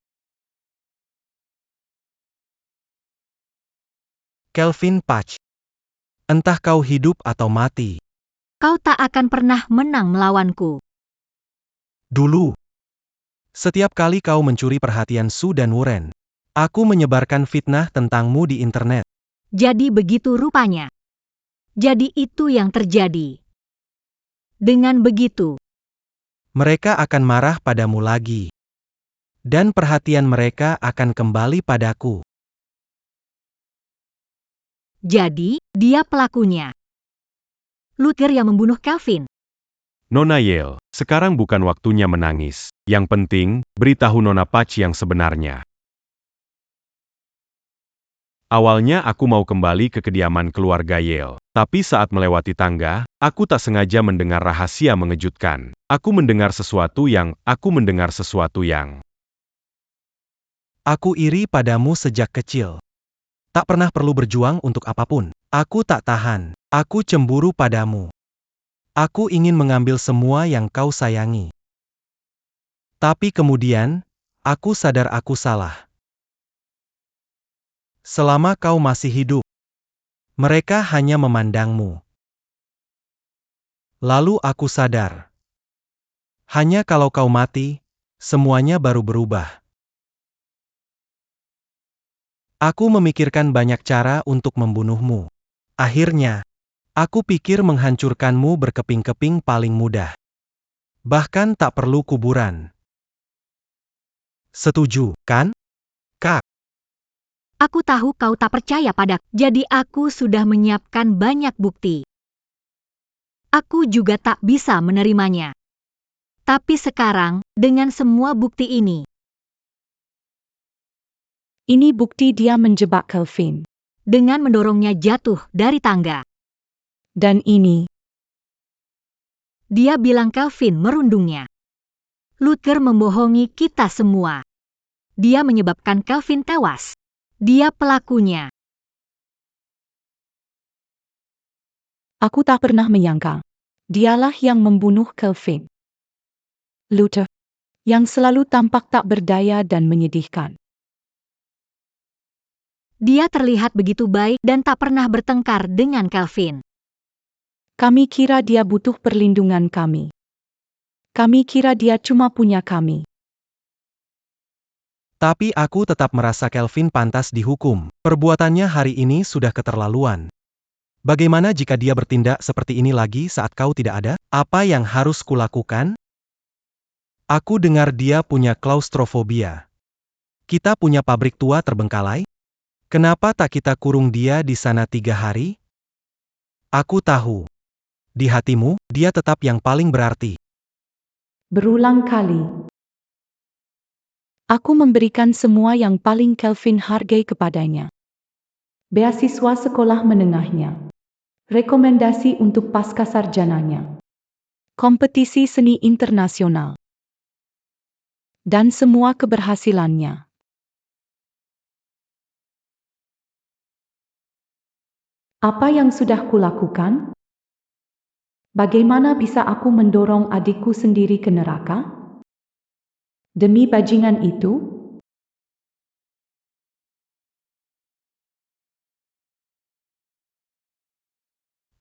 Kelvin Patch. Entah kau hidup atau mati. Kau tak akan pernah menang melawanku. Dulu, setiap kali kau mencuri perhatian Su dan Wuren, aku menyebarkan fitnah tentangmu di internet. Jadi begitu rupanya. Jadi itu yang terjadi. Dengan begitu, Mereka akan marah padamu lagi. Dan perhatian mereka akan kembali padaku. jadi dia pelakunya. Luther yang membunuh Kelvin. Nona Yale, sekarang bukan waktunya menangis. Yang penting, beritahu Nona Patch yang sebenarnya. Awalnya aku mau kembali ke kediaman keluarga Yale. Tapi saat melewati tangga, aku tak sengaja mendengar rahasia mengejutkan. Aku mendengar sesuatu yang. Aku iri padamu sejak kecil. Tak pernah perlu berjuang untuk apapun. Aku tak tahan. Aku cemburu padamu. Aku ingin mengambil semua yang kau sayangi. Tapi kemudian, aku sadar aku salah. Selama kau masih hidup, mereka hanya memandangmu. Lalu aku sadar. Hanya kalau kau mati, semuanya baru berubah. Aku memikirkan banyak cara untuk membunuhmu. Akhirnya, aku pikir menghancurkanmu berkeping-keping paling mudah. Bahkan tak perlu kuburan. Setuju, kan? Kak, Aku tahu kau tak percaya padaku. Jadi aku sudah menyiapkan banyak bukti. Aku juga tak bisa menerimanya. Tapi sekarang, dengan semua bukti ini, Ini bukti dia menjebak Kelvin. dengan mendorongnya jatuh dari tangga. Dan ini, Dia bilang Kelvin merundungnya. Luther membohongi kita semua. Dia menyebabkan Kelvin tewas. Dia pelakunya. aku tak pernah menyangka. Dialah yang membunuh Kelvin. Luther, yang selalu tampak tak berdaya dan menyedihkan. Dia terlihat begitu baik dan tak pernah bertengkar dengan Kelvin. Kami kira dia butuh perlindungan kami. Kami kira dia cuma punya kami. Tapi aku tetap merasa Kelvin pantas dihukum. Perbuatannya hari ini sudah keterlaluan. Bagaimana jika dia bertindak seperti ini lagi saat kau tidak ada? Apa yang harus kulakukan? Aku dengar dia punya klaustrofobia. Kita punya pabrik tua terbengkalai? Kenapa tak kita kurung dia di sana 3 hari? Aku tahu. Di hatimu, dia tetap yang paling berarti. Berulang kali, aku memberikan semua yang paling Kelvin hargai kepadanya. Beasiswa sekolah menengahnya. Rekomendasi untuk pascasarjananya. Kompetisi seni internasional. Dan semua keberhasilannya. Apa yang sudah kulakukan? Bagaimana bisa aku mendorong adikku sendiri ke neraka? Demi bajingan itu?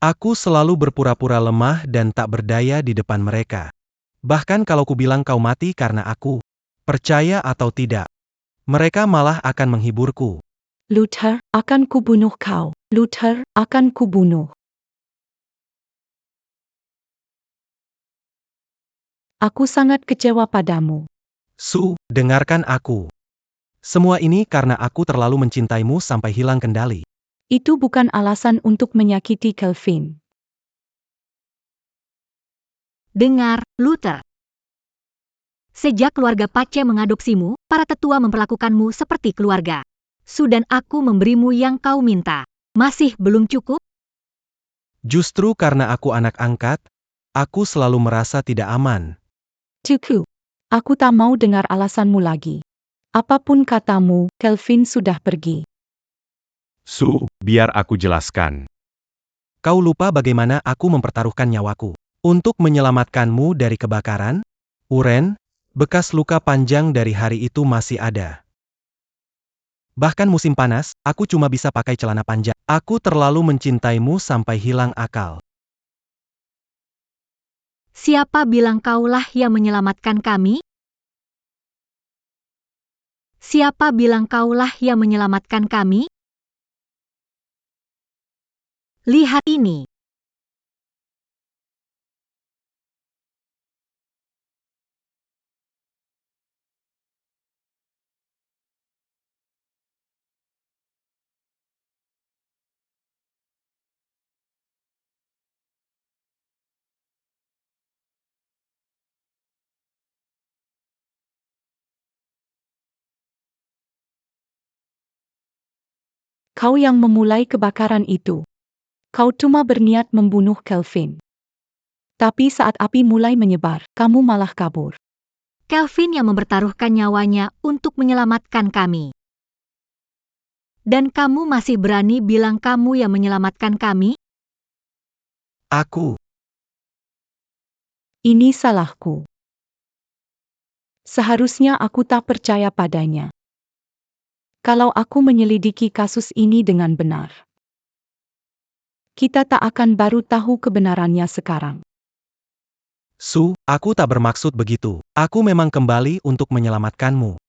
Aku selalu berpura-pura lemah dan tak berdaya di depan mereka. Bahkan kalau ku bilang kau mati karena aku, percaya atau tidak, mereka malah akan menghiburku. Luther, akan kubunuh kau. Luther, akan kubunuh. Aku sangat kecewa padamu. Su, dengarkan aku. Semua ini karena aku terlalu mencintaimu sampai hilang kendali. Itu bukan alasan untuk menyakiti Kelvin. Dengar, Luther. Sejak keluarga Pace mengadopsimu, para tetua memperlakukanmu seperti keluarga. Sudan aku memberimu yang kau minta. Masih belum cukup? Justru karena aku anak angkat, aku selalu merasa tidak aman. Tuku, aku tak mau dengar alasanmu lagi. Apapun katamu, Kelvin sudah pergi. Su, biar aku jelaskan. Kau lupa bagaimana aku mempertaruhkan nyawaku. Untuk menyelamatkanmu dari kebakaran? Uren, bekas luka panjang dari hari itu masih ada. Bahkan musim panas, aku cuma bisa pakai celana panjang. Aku terlalu mencintaimu sampai hilang akal. Siapa bilang kaulah yang menyelamatkan kami? Siapa bilang kaulah yang menyelamatkan kami? Lihat ini. Kau yang memulai kebakaran itu. Kau cuma berniat membunuh Kelvin. Tapi saat api mulai menyebar, kamu malah kabur. Kelvin yang mempertaruhkan nyawanya untuk menyelamatkan kami. Dan kamu masih berani bilang kamu yang menyelamatkan kami? Aku, Ini salahku. Seharusnya aku tak percaya padanya. Kalau aku menyelidiki kasus ini dengan benar, kita tak akan baru tahu kebenarannya sekarang. Su, aku tak bermaksud begitu. Aku memang kembali untuk menyelamatkanmu.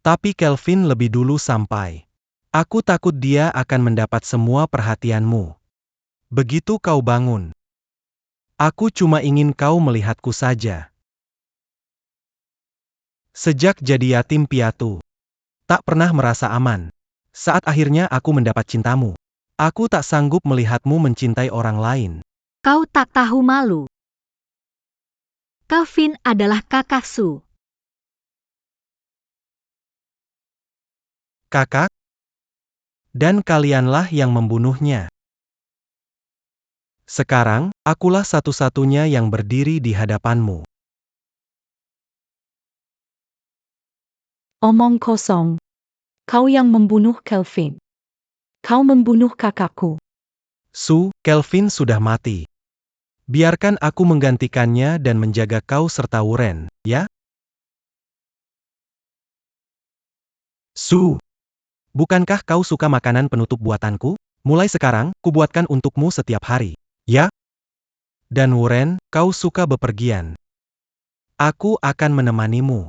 Tapi Kelvin lebih dulu sampai. Aku takut dia akan mendapat semua perhatianmu. Begitu kau bangun. Aku cuma ingin kau melihatku saja. Sejak jadi yatim piatu, tak pernah merasa aman. Saat akhirnya aku mendapat cintamu, aku tak sanggup melihatmu mencintai orang lain. Kau tak tahu malu. Kelvin adalah kakak Su. Kakak? Dan kalianlah yang membunuhnya. Sekarang, akulah satu-satunya yang berdiri di hadapanmu. Omong kosong. Kau yang membunuh Kelvin. Kau membunuh kakakku. Su, Kelvin sudah mati. Biarkan aku menggantikannya dan menjaga kau serta Wuren, ya? Su, bukankah kau suka makanan penutup buatanku? Mulai sekarang, kubuatkan untukmu setiap hari, ya? Dan Wuren, kau suka bepergian. Aku akan menemanimu.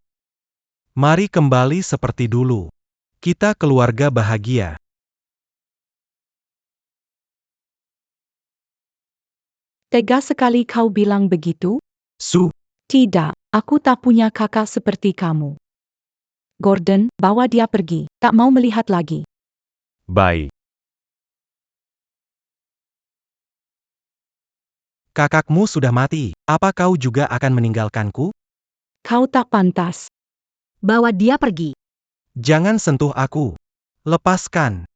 Mari kembali seperti dulu. Kita keluarga bahagia. Tega sekali kau bilang begitu? Su, Tidak, aku tak punya kakak seperti kamu. Gordon, bawa dia pergi. Tak mau melihat lagi. Baik. kakakmu sudah mati. Apa kau juga akan meninggalkanku? Kau tak pantas. Bawa dia pergi. Jangan sentuh aku. Lepaskan.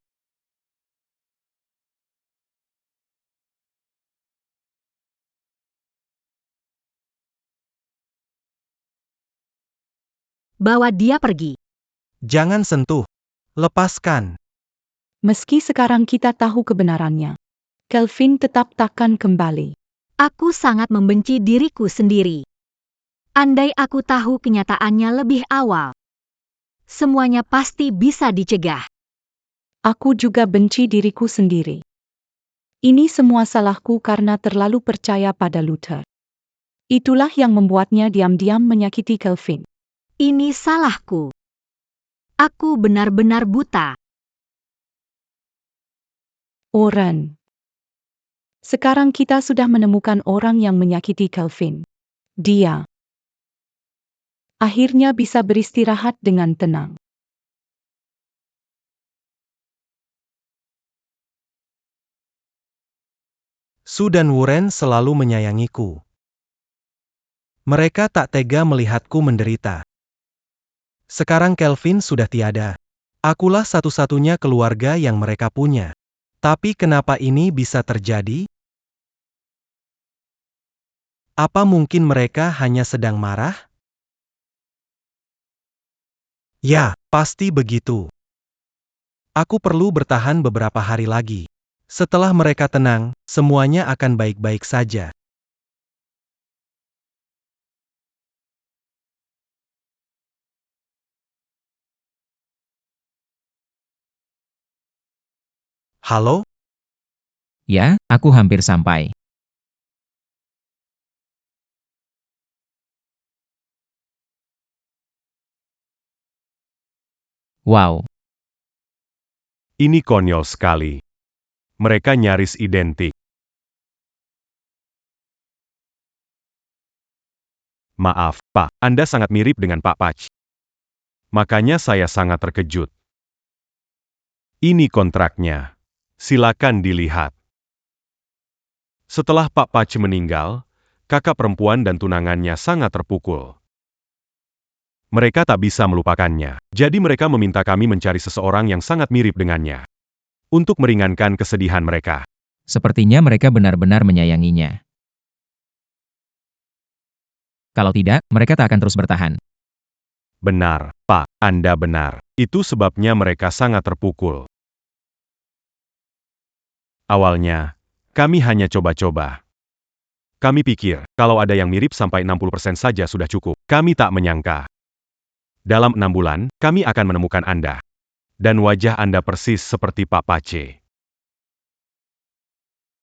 Bawa dia pergi. Jangan sentuh. Lepaskan. Meski sekarang kita tahu kebenarannya, Kelvin tetap takkan kembali. Aku sangat membenci diriku sendiri. Andai aku tahu kenyataannya lebih awal, semuanya pasti bisa dicegah. Aku juga benci diriku sendiri. Ini semua salahku karena terlalu percaya pada Luther. Itulah yang membuatnya diam-diam menyakiti Kelvin. Ini salahku. Aku benar-benar buta. Oren. Sekarang kita sudah menemukan orang yang menyakiti Kelvin. Dia akhirnya bisa beristirahat dengan tenang. Su dan Wuren selalu menyayangiku. Mereka tak tega melihatku menderita. Sekarang Kelvin sudah tiada. Akulah satu-satunya keluarga yang mereka punya. Tapi kenapa ini bisa terjadi? Apa mungkin mereka hanya sedang marah? Ya, pasti begitu. Aku perlu bertahan beberapa hari lagi. Setelah mereka tenang, semuanya akan baik-baik saja. Halo? Ya, aku hampir sampai. Wow, Ini konyol sekali. Mereka nyaris identik. Maaf, Pak, Anda sangat mirip dengan Pak Patch. Makanya saya sangat terkejut. Ini kontraknya. Silakan dilihat. Setelah Pak Patch meninggal, kakak perempuan dan tunangannya sangat terpukul. Mereka tak bisa melupakannya, jadi mereka meminta kami mencari seseorang yang sangat mirip dengannya. Untuk meringankan kesedihan mereka. sepertinya mereka benar-benar menyayanginya. Kalau tidak, mereka tak akan terus bertahan. Benar, Pak, Anda benar. Itu sebabnya mereka sangat terpukul. Awalnya, kami hanya coba-coba. Kami pikir, kalau ada yang mirip sampai 60% saja sudah cukup. Kami tak menyangka. Dalam 6 bulan, kami akan menemukan Anda. Dan wajah Anda persis seperti Pak Pace.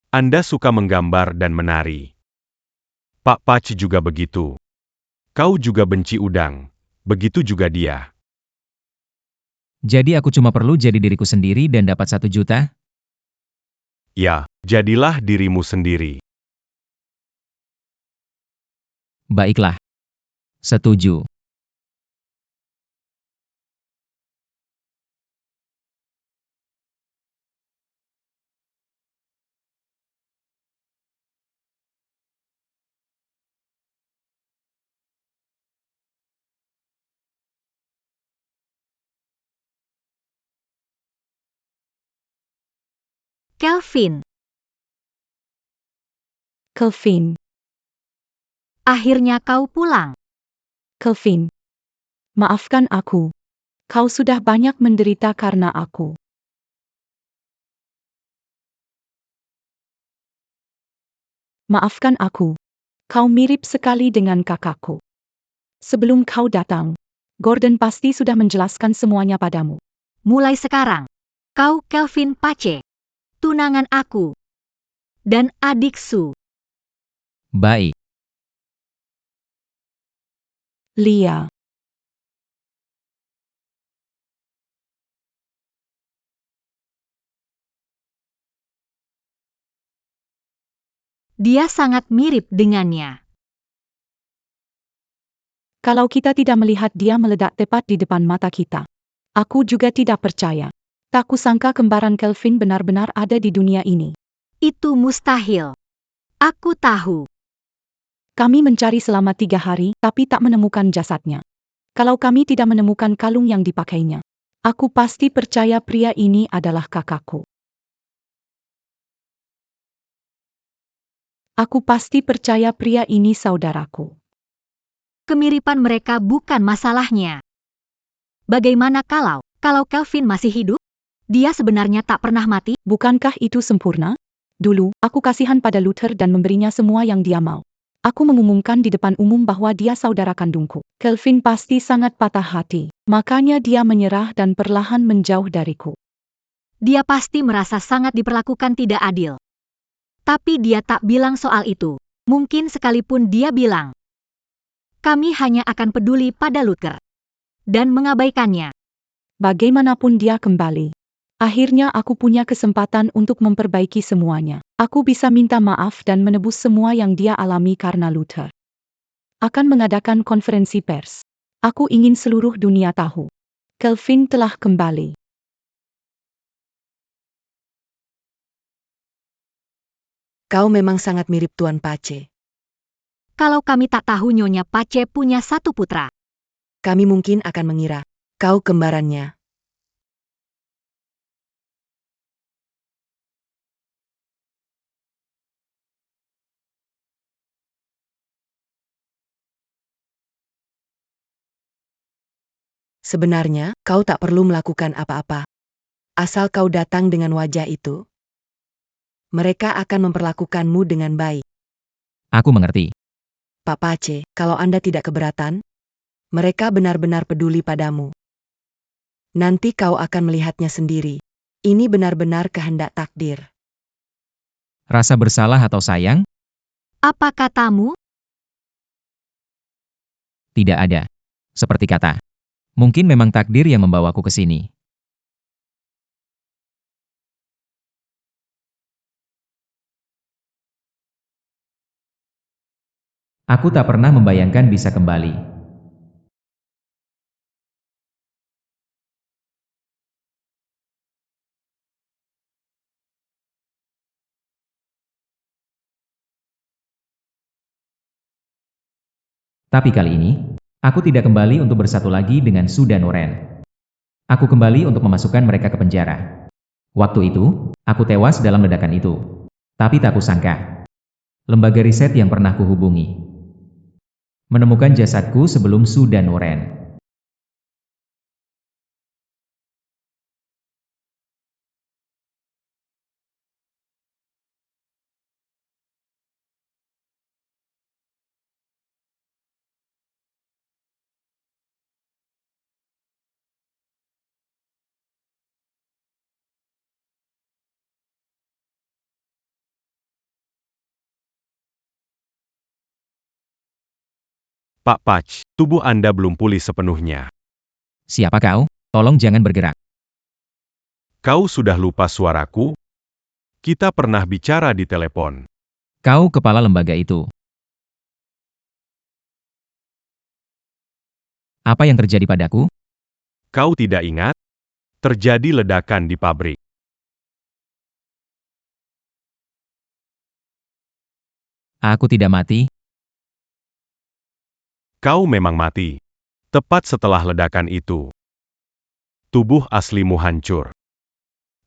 Anda suka menggambar dan menari. Pak Pace juga begitu. Kau juga benci udang. Begitu juga dia. Jadi aku cuma perlu jadi diriku sendiri dan dapat 1 juta? Ya, jadilah dirimu sendiri. Baiklah. Setuju. Kelvin, Kelvin, akhirnya kau pulang. Kelvin. Maafkan aku. Kau sudah banyak menderita karena aku. Maafkan aku. Kau mirip sekali dengan kakakku. Sebelum kau datang, Gordon pasti sudah menjelaskan semuanya padamu. Mulai sekarang, kau Kelvin Pace, tunangan aku, dan adik Su. Baik. Lia. Dia sangat mirip dengannya. Kalau kita tidak melihat dia meledak tepat di depan mata kita. Aku juga tidak percaya. Tak kusangka kembaran Kelvin benar-benar ada di dunia ini. Itu mustahil. Aku tahu. Kami mencari selama 3 hari, tapi tak menemukan jasadnya. Kalau kami tidak menemukan kalung yang dipakainya, aku pasti percaya pria ini adalah kakakku. Aku pasti percaya pria ini saudaraku. Kemiripan mereka bukan masalahnya. Bagaimana kalau Kelvin masih hidup? Dia sebenarnya tak pernah mati. Bukankah itu sempurna? Dulu, aku kasihan pada Luther dan memberinya semua yang dia mau. Aku mengumumkan di depan umum bahwa dia saudara kandungku. Kelvin pasti sangat patah hati. Makanya dia menyerah dan perlahan menjauh dariku. Dia pasti merasa sangat diperlakukan tidak adil. Tapi dia tak bilang soal itu. Mungkin sekalipun dia bilang, kami hanya akan peduli pada Luther dan mengabaikannya. Bagaimanapun dia kembali. Akhirnya aku punya kesempatan untuk memperbaiki semuanya. Aku bisa minta maaf dan menebus semua yang dia alami karena Luther. Akan mengadakan konferensi pers. Aku ingin seluruh dunia tahu. Kelvin telah kembali. Kau memang sangat mirip Tuan Pace. Kalau kami tak tahu Nyonya Pace punya satu putra. Kami mungkin akan mengira kau kembarannya. Sebenarnya, kau tak perlu melakukan apa-apa. Asal kau datang dengan wajah itu, mereka akan memperlakukanmu dengan baik. Aku mengerti. Pak Pace, kalau Anda tidak keberatan, mereka benar-benar peduli padamu. Nanti kau akan melihatnya sendiri. Ini benar-benar kehendak takdir. Rasa bersalah atau sayang? Apa katamu? Tidak ada. Seperti kata. Mungkin memang takdir yang membawaku ke sini. Aku tak pernah membayangkan bisa kembali. Tapi kali ini, aku tidak kembali untuk bersatu lagi dengan Su dan Oren. Aku kembali untuk memasukkan mereka ke penjara. Waktu itu, aku tewas dalam ledakan itu. Tapi tak kusangka. Lembaga riset yang pernah kuhubungi menemukan jasadku sebelum Su dan Oren. Pak Patch, tubuh Anda belum pulih sepenuhnya. Siapa kau? Tolong jangan bergerak. Kau sudah lupa suaraku? Kita pernah bicara di telepon. Kau kepala lembaga itu. Apa yang terjadi padaku? Kau tidak ingat? Terjadi ledakan di pabrik. Aku tidak mati. Kau memang mati. Tepat setelah ledakan itu. Tubuh aslimu hancur.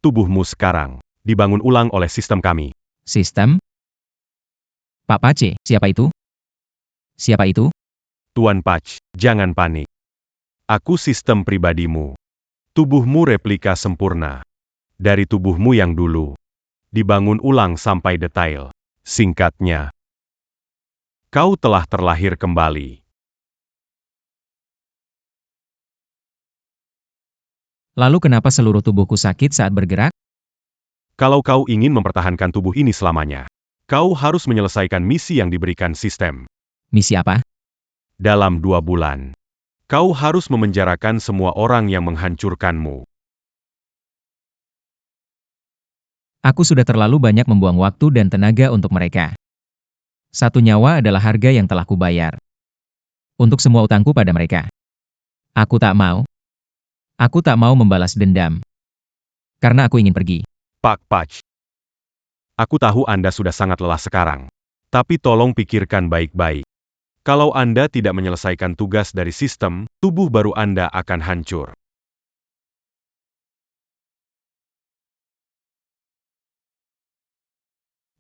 Tubuhmu sekarang dibangun ulang oleh sistem kami. Sistem? Pak Pace, siapa itu? Siapa itu? Tuan Patch, jangan panik. Aku sistem pribadimu. Tubuhmu replika sempurna. Dari tubuhmu yang dulu. Dibangun ulang sampai detail. Singkatnya, kau telah terlahir kembali. Lalu kenapa seluruh tubuhku sakit saat bergerak? Kalau kau ingin mempertahankan tubuh ini selamanya, kau harus menyelesaikan misi yang diberikan sistem. Misi apa? Dalam 2 bulan, kau harus memenjarakan semua orang yang menghancurkanmu. Aku sudah terlalu banyak membuang waktu dan tenaga untuk mereka. 1 nyawa adalah harga yang telah kubayar. Untuk semua utangku pada mereka. Aku tak mau. Aku tak mau membalas dendam. Karena aku ingin pergi. Pak Patch, aku tahu Anda sudah sangat lelah sekarang. Tapi tolong pikirkan baik-baik. Kalau Anda tidak menyelesaikan tugas dari sistem, tubuh baru Anda akan hancur.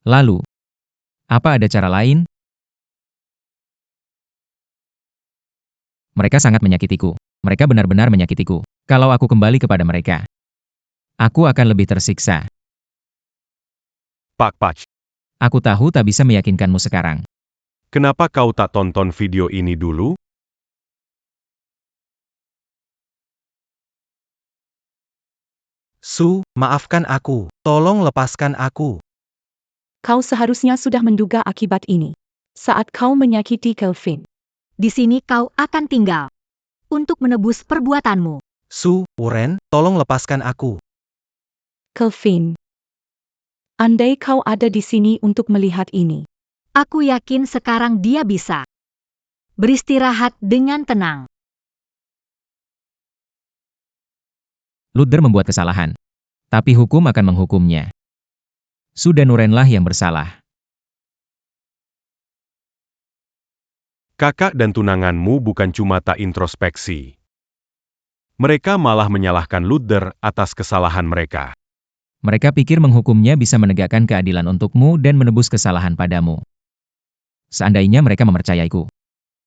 Lalu, apa ada cara lain? Mereka sangat menyakitiku. Mereka benar-benar menyakitiku. Kalau aku kembali kepada mereka, aku akan lebih tersiksa. Pak Patch, Aku tahu tak bisa meyakinkanmu sekarang. kenapa kau tak tonton video ini dulu? Su, maafkan aku. Tolong lepaskan aku. Kau seharusnya sudah menduga akibat ini. Saat kau menyakiti Kelvin. Di sini kau akan tinggal. Untuk menebus perbuatanmu. Su, Wuren, tolong lepaskan aku. Kelvin. Andai kau ada di sini untuk melihat ini. Aku yakin sekarang dia bisa beristirahat dengan tenang. Luther membuat kesalahan. Tapi hukum akan menghukumnya. Su dan Nurenlah yang bersalah. Kakak dan tunanganmu bukan cuma tak introspeksi. Mereka malah menyalahkan Luther atas kesalahan mereka. Mereka pikir menghukumnya bisa menegakkan keadilan untukmu dan menebus kesalahan padamu. Seandainya mereka mempercayaiku.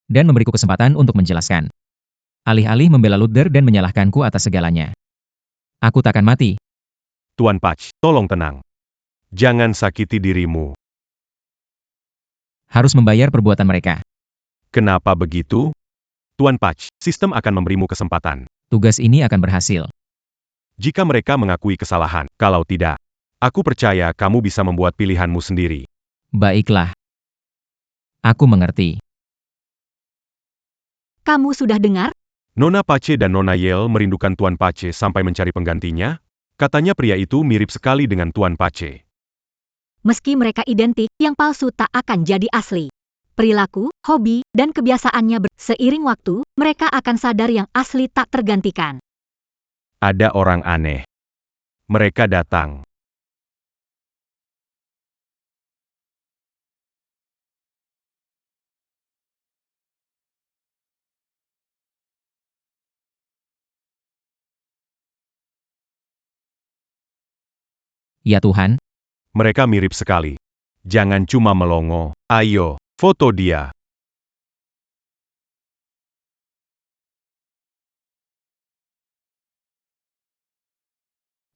Dan memberiku kesempatan untuk menjelaskan. Alih-alih membela Luther dan menyalahkanku atas segalanya. Aku takkan mati. Tuan Patch, tolong tenang. Jangan sakiti dirimu. Harus membayar perbuatan mereka. Kenapa begitu? Tuan Patch, sistem akan memberimu kesempatan. Tugas ini akan berhasil. Jika mereka mengakui kesalahan, kalau tidak, aku percaya kamu bisa membuat pilihanmu sendiri. Baiklah. Aku mengerti. Kamu sudah dengar? Nona Pace dan Nona Yel merindukan Tuan Pace sampai mencari penggantinya. Katanya pria itu mirip sekali dengan Tuan Pace. Meski mereka identik, yang palsu tak akan jadi asli. Perilaku, hobi, dan kebiasaannya seiring waktu, mereka akan sadar yang asli tak tergantikan. Ada orang aneh. Mereka datang. Ya Tuhan, Mereka mirip sekali. Jangan cuma melongo. Ayo, foto dia.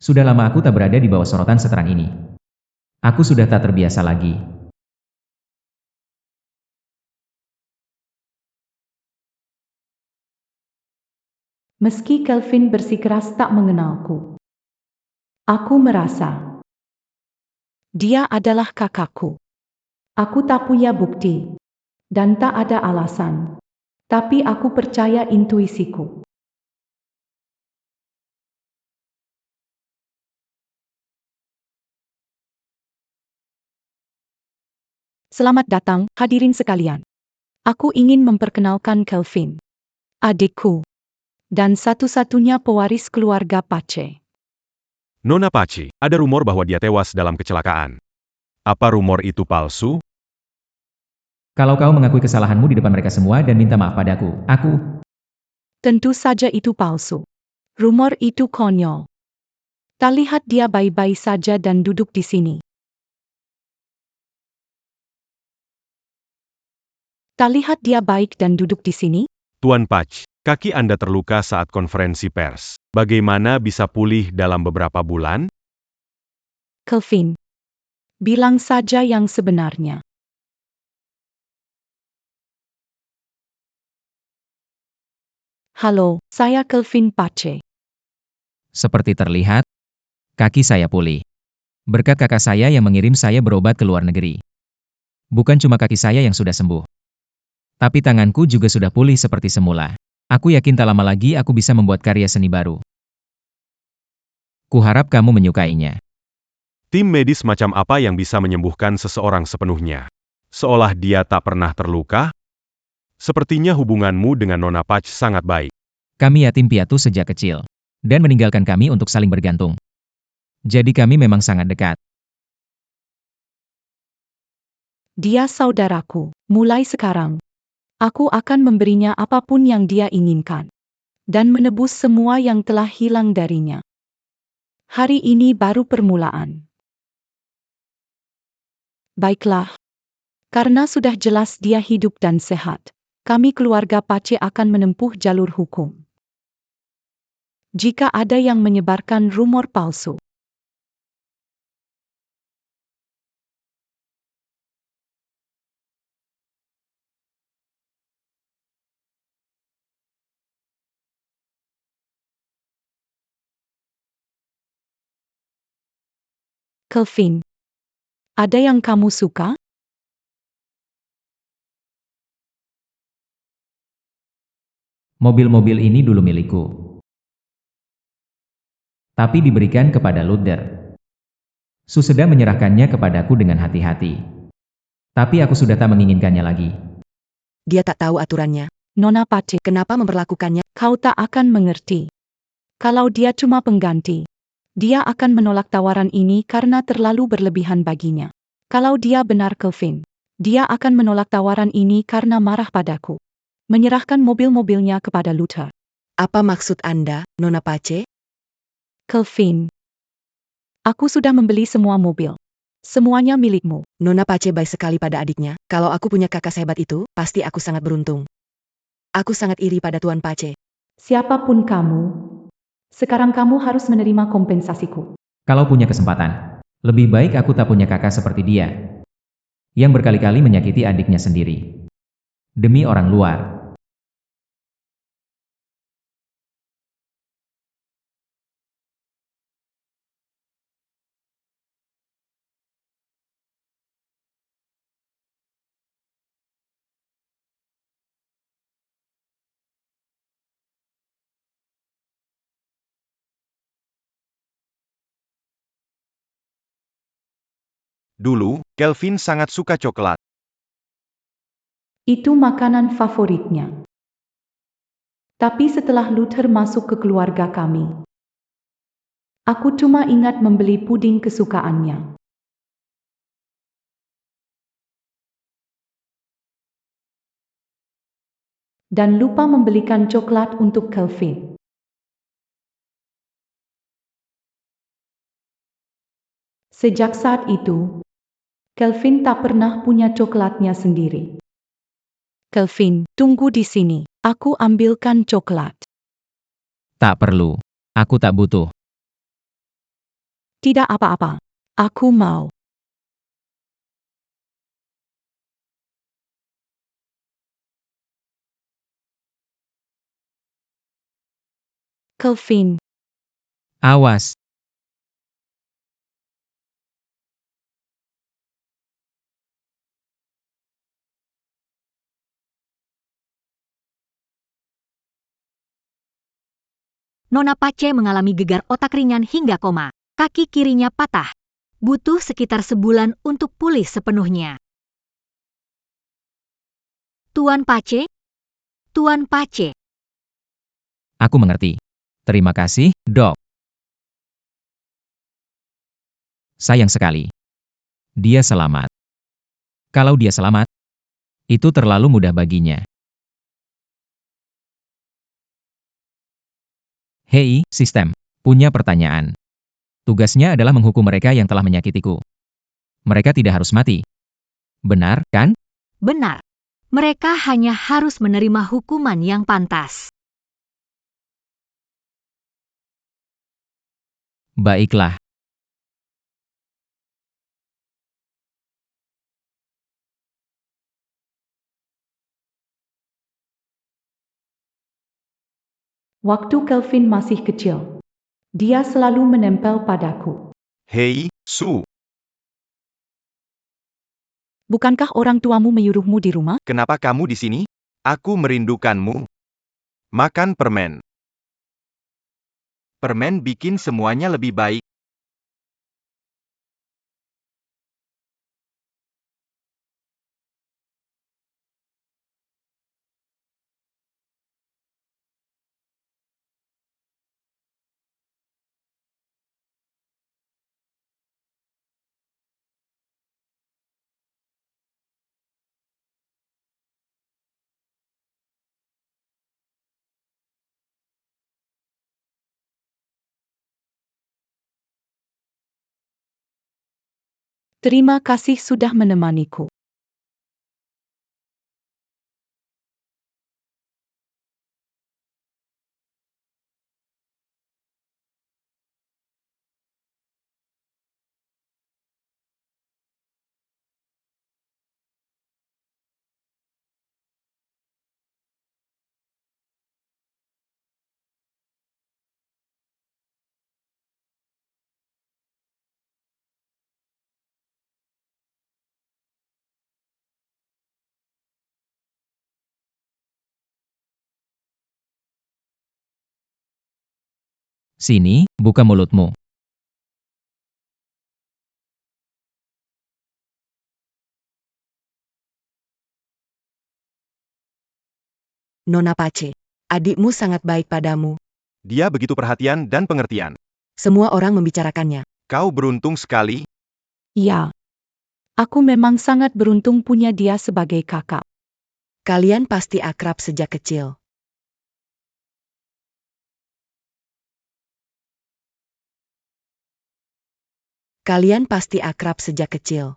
sudah lama aku tak berada di bawah sorotan seterang ini. Aku sudah tak terbiasa lagi. Meski Kelvin bersikeras tak mengenalku. Aku merasa dia adalah kakakku. Aku tak punya bukti. Dan tak ada alasan. Tapi aku percaya intuisiku. Selamat datang, hadirin sekalian. Aku ingin memperkenalkan Kelvin. Adikku. Dan satu-satunya pewaris keluarga Pace. Nona Pace, ada rumor bahwa dia tewas dalam kecelakaan. Apa rumor itu palsu? Kalau kau mengakui kesalahanmu di depan mereka semua dan minta maaf padaku, aku... Tentu saja itu palsu. Rumor itu konyol. Tak lihat dia baik-baik saja dan duduk di sini. Tak lihat dia baik dan duduk di sini? Tuan Patch, kaki Anda terluka saat konferensi pers. Bagaimana bisa pulih dalam beberapa bulan? Kelvin. Bilang saja yang sebenarnya. Halo, saya Kelvin Pace. Seperti terlihat, kaki saya pulih. Berkat kakak saya yang mengirim saya berobat ke luar negeri. Bukan cuma kaki saya yang sudah sembuh, tapi tanganku juga sudah pulih seperti semula. Aku yakin tak lama lagi aku bisa membuat karya seni baru. Kuharap kamu menyukainya. Tim medis macam apa yang bisa menyembuhkan seseorang sepenuhnya? Seolah dia tak pernah terluka? Sepertinya hubunganmu dengan Nona Patch sangat baik. Kami yatim piatu sejak kecil, dan meninggalkan kami untuk saling bergantung. Jadi kami memang sangat dekat. Dia saudaraku. Mulai sekarang, aku akan memberinya apapun yang dia inginkan. Dan menebus semua yang telah hilang darinya. Hari ini baru permulaan. Baiklah. Karena sudah jelas dia hidup dan sehat, kami keluarga Pace akan menempuh jalur hukum. Jika ada yang menyebarkan rumor palsu, Kelvin, ada yang kamu suka? Mobil-mobil ini dulu milikku, tapi diberikan kepada Luther. Suseda menyerahkannya kepadaku dengan hati-hati. Tapi aku sudah tak menginginkannya lagi. Dia tak tahu aturannya. Nona Pace, Kenapa memperlakukannya? kau tak akan mengerti. Kalau dia cuma pengganti, dia akan menolak tawaran ini karena terlalu berlebihan baginya. Kalau dia benar Kelvin, dia akan menolak tawaran ini karena marah padaku. Menyerahkan mobil-mobilnya kepada Luther. Apa maksud Anda, Nona Pace? Kelvin, aku sudah membeli semua mobil. Semuanya milikmu. Nona Pace baik sekali pada adiknya. Kalau aku punya kakak sehebat itu, pasti aku sangat beruntung. Aku sangat iri pada Tuan Pace. Siapapun kamu, sekarang kamu harus menerima kompensasiku. Kalau punya kesempatan, lebih baik aku tak punya kakak seperti dia, yang berkali-kali menyakiti adiknya sendiri. Demi orang luar. Dulu, Kelvin sangat suka coklat. Itu makanan favoritnya. Tapi setelah Luther masuk ke keluarga kami, aku cuma ingat membeli puding kesukaannya. Dan lupa membelikan coklat untuk Kelvin. Sejak saat itu, Kelvin tak pernah punya coklatnya sendiri. Kelvin, tunggu di sini. Aku ambilkan coklat. Tak perlu. Aku tak butuh. Tidak apa-apa. Aku mau. Kelvin, Awas. Nona Pace mengalami gegar otak ringan hingga koma. Kaki kirinya patah. Butuh sekitar sebulan untuk pulih sepenuhnya. Tuan Pace? Tuan Pace. Aku mengerti. Terima kasih, Dok. Sayang sekali. Dia selamat. Kalau dia selamat, itu terlalu mudah baginya. Hei, sistem. Punya pertanyaan. Tugasnya adalah menghukum mereka yang telah menyakitiku. Mereka tidak harus mati. Benar, kan? Benar. Mereka hanya harus menerima hukuman yang pantas. Baiklah. Waktu Kelvin masih kecil, dia selalu menempel padaku. Hei, Su, Bukankah orang tuamu menyuruhmu di rumah? kenapa kamu di sini? Aku merindukanmu. Makan permen. Permen bikin semuanya lebih baik. Terima kasih sudah menemaniku. Sini, buka mulutmu. Nona Pace, adikmu sangat baik padamu. Dia begitu perhatian dan pengertian. Semua orang membicarakannya. Kau beruntung sekali. Ya. Aku memang sangat beruntung punya dia sebagai kakak. Kalian pasti akrab sejak kecil. Kalian pasti akrab sejak kecil.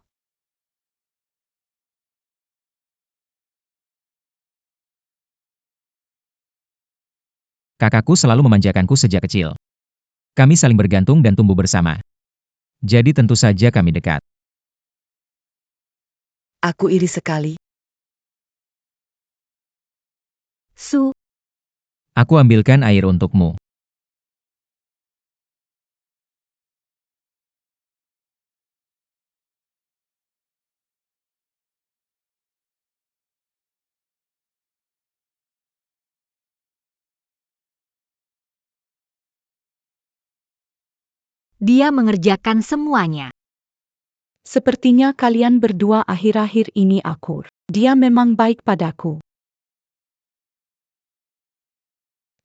Kakakku selalu memanjakanku sejak kecil. Kami saling bergantung dan tumbuh bersama. Jadi tentu saja kami dekat. Aku iri sekali. Su, Aku ambilkan air untukmu. dia mengerjakan semuanya. Sepertinya kalian berdua akhir-akhir ini akur. Dia memang baik padaku.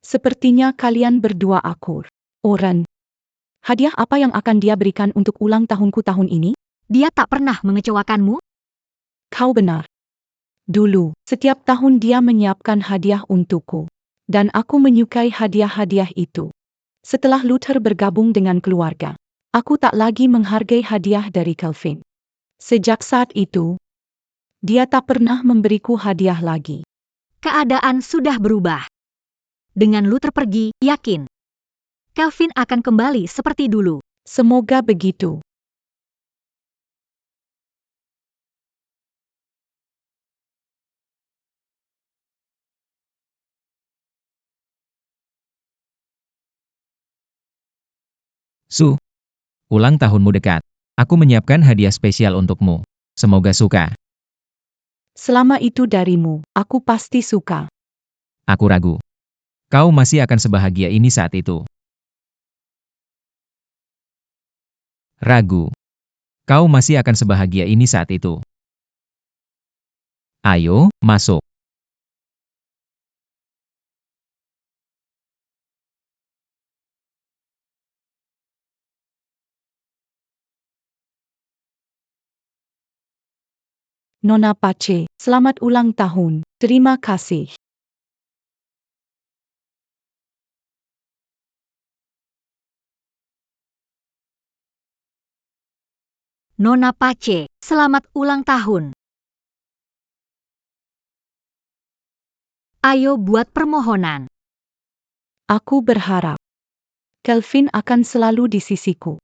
Sepertinya kalian berdua akur. Oren, hadiah apa yang akan dia berikan untuk ulang tahunku tahun ini? Dia tak pernah mengecewakanmu? Kau benar. Dulu, setiap tahun dia menyiapkan hadiah untukku. Dan aku menyukai hadiah-hadiah itu. Setelah Luther bergabung dengan keluarga, aku tak lagi menghargai hadiah dari Kelvin. Sejak saat itu, dia tak pernah memberiku hadiah lagi. Keadaan sudah berubah. Dengan Luther pergi, yakin. Kelvin akan kembali seperti dulu. Semoga begitu. Su, ulang tahunmu dekat. Aku menyiapkan hadiah spesial untukmu. Semoga suka. Selama itu darimu, aku pasti suka. Aku ragu. Kau masih akan sebahagia ini saat itu. Ragu. Kau masih akan sebahagia ini saat itu. Ayo, masuk. Nona Pace, selamat ulang tahun. Terima kasih. Nona Pace, selamat ulang tahun. Ayo buat permohonan. Aku berharap Kelvin akan selalu di sisiku.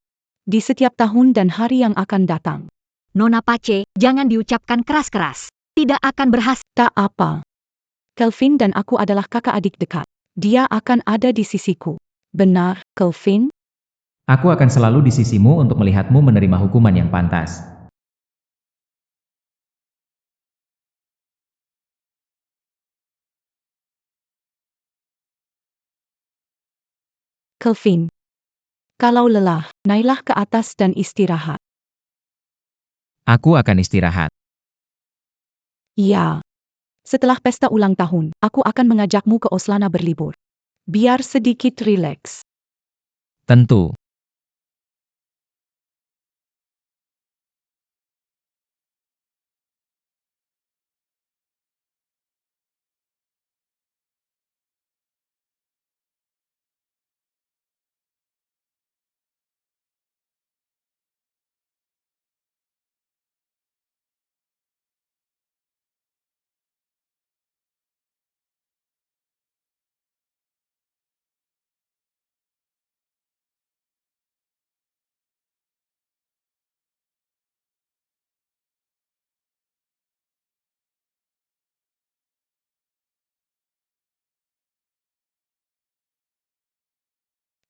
Di setiap tahun dan hari yang akan datang. Nona Pace, jangan diucapkan keras-keras. Tidak akan berhasil. Tak apa. Kelvin dan aku adalah kakak adik dekat. Dia akan ada di sisiku. Benar, Kelvin? Aku akan selalu di sisimu untuk melihatmu menerima hukuman yang pantas. Kelvin. Kalau lelah, naiklah ke atas dan istirahat. Aku akan istirahat. Ya. Setelah pesta ulang tahun, aku akan mengajakmu ke Oslana berlibur. Biar sedikit rileks. Tentu.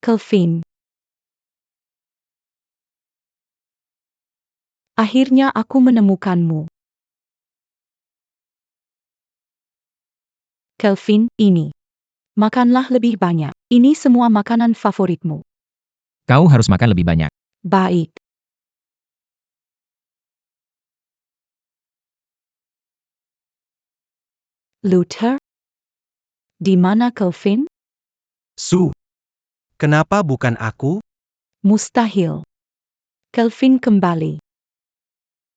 Kelvin. Akhirnya aku menemukanmu. Kelvin, ini. Makanlah lebih banyak. Ini semua makanan favoritmu. Kau harus makan lebih banyak. Baik. Luther? Di mana Kelvin? Su. Kenapa bukan aku? Mustahil. Kelvin kembali.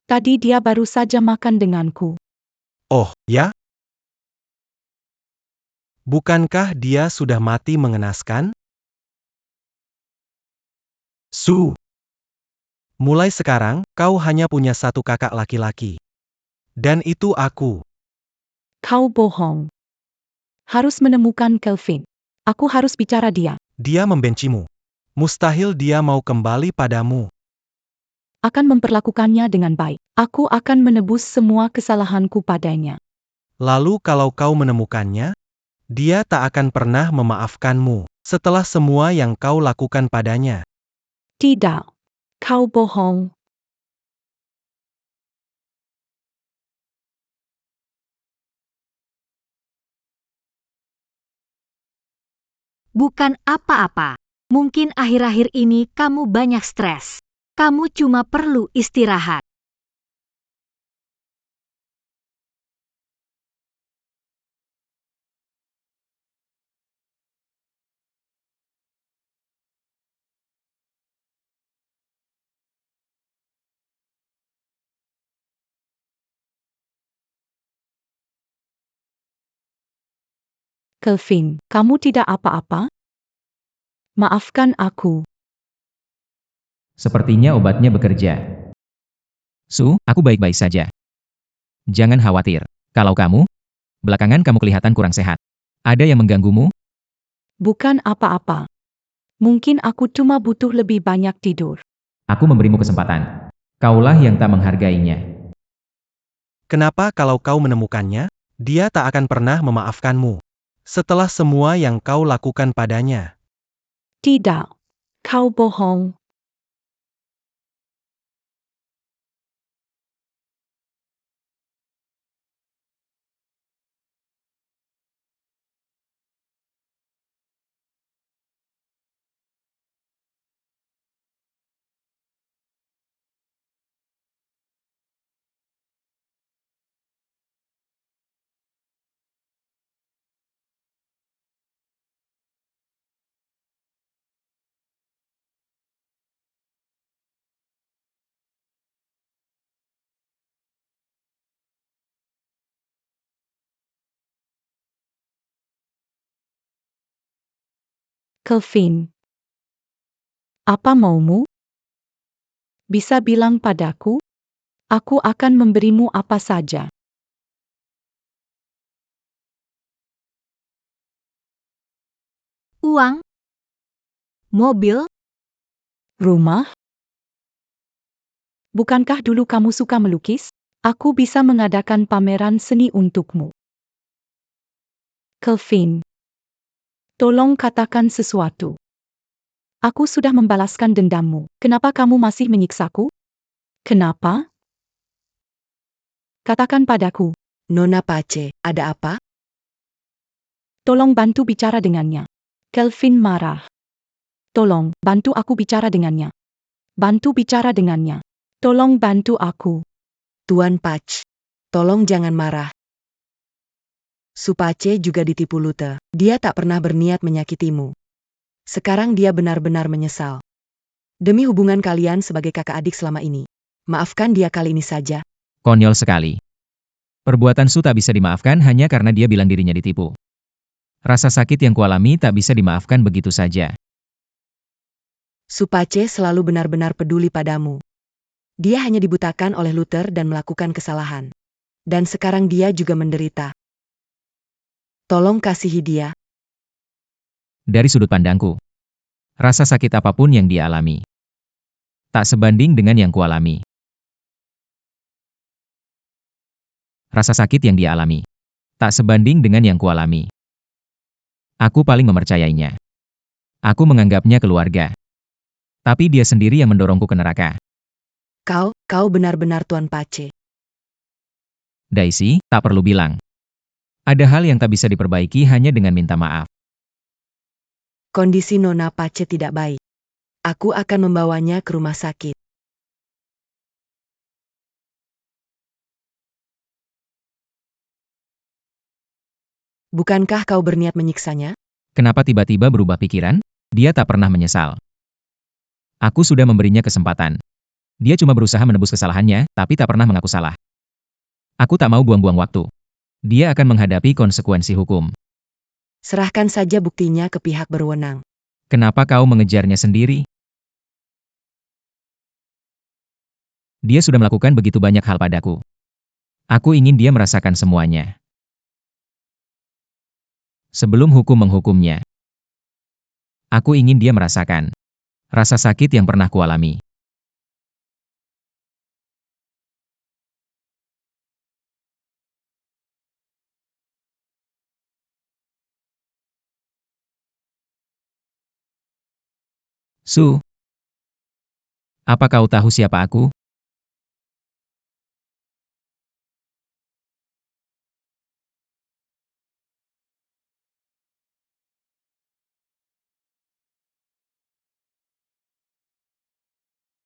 Tadi dia baru saja makan denganku. Oh, ya? Bukankah dia sudah mati mengenaskan? Su. Mulai sekarang, kau hanya punya satu kakak laki-laki. Dan itu aku. Kau bohong. Harus menemukan Kelvin. Aku harus bicara dia. Dia membencimu. Mustahil dia mau kembali padamu. Akan memperlakukannya dengan baik. Aku akan menebus semua kesalahanku padanya. Lalu kalau kau menemukannya, dia tak akan pernah memaafkanmu setelah semua yang kau lakukan padanya. Tidak. Kau bohong. Bukan apa-apa. Mungkin akhir-akhir ini kamu banyak stres. Kamu cuma perlu istirahat. Kelvin, kamu tidak apa-apa? Maafkan aku. Sepertinya obatnya bekerja. Su, aku baik-baik saja. Jangan khawatir. Kalau kamu, belakangan kamu kelihatan kurang sehat. Ada yang mengganggumu? Bukan apa-apa. Mungkin aku cuma butuh lebih banyak tidur. Aku memberimu kesempatan. Kaulah yang tak menghargainya. Kenapa kalau kau menemukannya, dia tak akan pernah memaafkanmu setelah semua yang kau lakukan padanya? Tidak. Kau bohong. Kelvin. Apa maumu? Bisa bilang padaku? Aku akan memberimu apa saja. Uang? Mobil? Rumah? Bukankah dulu kamu suka melukis? Aku bisa mengadakan pameran seni untukmu. Kelvin, tolong katakan sesuatu. Aku sudah membalaskan dendammu. Kenapa kamu masih menyiksaku? Kenapa? Katakan padaku. Nona Pace, ada apa? Tolong bantu bicara dengannya. Kelvin marah. Tolong, bantu aku bicara dengannya. Bantu bicara dengannya. Tolong bantu aku. Tuan Pace, tolong jangan marah. Supace juga ditipu Luther. Dia tak pernah berniat menyakitimu. Sekarang dia benar-benar menyesal. Demi hubungan kalian sebagai kakak adik selama ini. Maafkan dia kali ini saja. Konyol sekali. Perbuatan Su tak bisa dimaafkan hanya karena dia bilang dirinya ditipu. Rasa sakit yang kualami tak bisa dimaafkan begitu saja. Supace selalu benar-benar peduli padamu. Dia hanya dibutakan oleh Luther dan melakukan kesalahan. Dan sekarang dia juga menderita. Tolong kasihi dia. Dari sudut pandangku, rasa sakit apapun yang dia alami tak sebanding dengan yang kualami. Rasa sakit yang dia alami tak sebanding dengan yang kualami. Aku paling mempercayainya. Aku menganggapnya keluarga. Tapi dia sendiri yang mendorongku ke neraka. Kau benar-benar Tuan Pace. Daisy, tak perlu bilang. Ada hal yang tak bisa diperbaiki hanya dengan minta maaf. Kondisi Nona Pace tidak baik. Aku akan membawanya ke rumah sakit. Bukankah kau berniat menyiksanya? Kenapa tiba-tiba berubah pikiran? Dia tak pernah menyesal. Aku sudah memberinya kesempatan. Dia cuma berusaha menebus kesalahannya, tapi tak pernah mengaku salah. Aku tak mau buang-buang waktu. Dia akan menghadapi konsekuensi hukum. Serahkan saja buktinya ke pihak berwenang. Kenapa kau mengejarnya sendiri? Dia sudah melakukan begitu banyak hal padaku. Aku ingin dia merasakan semuanya. Sebelum hukum menghukumnya, aku ingin dia merasakan rasa sakit yang pernah kualami. Su, apa kau tahu siapa aku?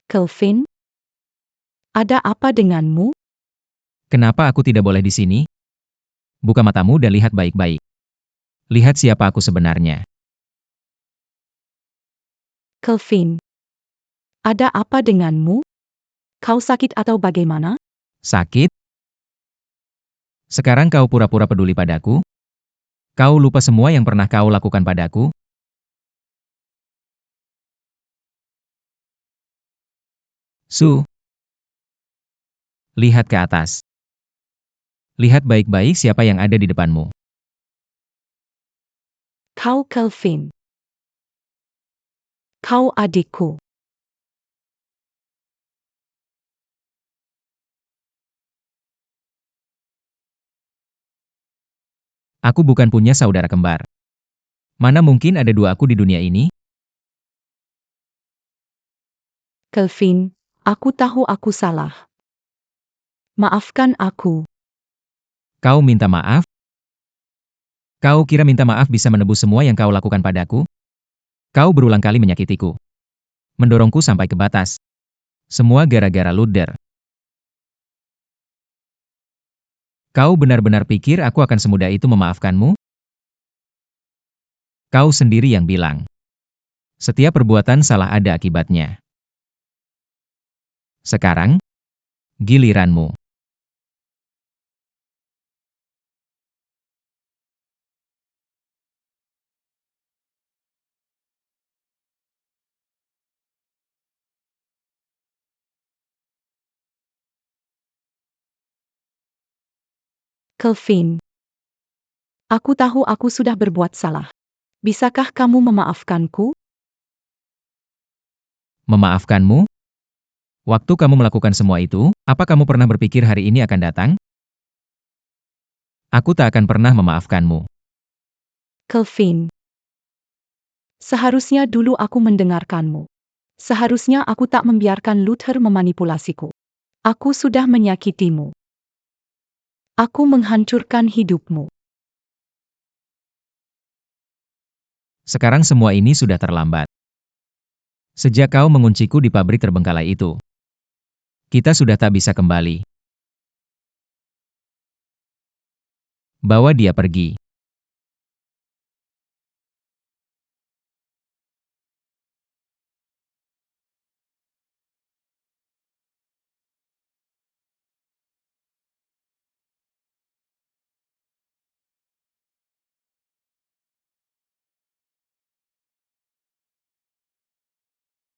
Kelvin? Ada apa denganmu? Kenapa aku tidak boleh di sini? Buka matamu dan lihat baik-baik. Lihat siapa aku sebenarnya. Kelvin. Ada apa denganmu? Kau sakit atau bagaimana? Sakit? Sekarang kau pura-pura peduli padaku? Kau lupa semua yang pernah kau lakukan padaku? Su, lihat ke atas. Lihat baik-baik siapa yang ada di depanmu. Kau Kelvin. Kau adikku. Aku bukan punya saudara kembar. Mana mungkin ada dua aku di dunia ini? Kelvin, aku tahu aku salah. Maafkan aku. Kau minta maaf? Kau kira minta maaf bisa menebus semua yang kau lakukan padaku? Kau berulang kali menyakitiku. Mendorongku sampai ke batas. Semua gara-gara Luther. Kau benar-benar pikir aku akan semudah itu memaafkanmu? Kau sendiri yang bilang. Setiap perbuatan salah ada akibatnya. Sekarang, giliranmu. Kelvin. Aku tahu aku sudah berbuat salah. Bisakah kamu memaafkanku? Memaafkanmu? Waktu kamu melakukan semua itu, apa kamu pernah berpikir hari ini akan datang? Aku tak akan pernah memaafkanmu. Kelvin. Seharusnya dulu aku mendengarkanmu. Seharusnya aku tak membiarkan Luther memanipulasiku. Aku sudah menyakitimu. Aku menghancurkan hidupmu. Sekarang semua ini sudah terlambat. Sejak kau mengunciku di pabrik terbengkalai itu, kita sudah tak bisa kembali. Bawa dia pergi.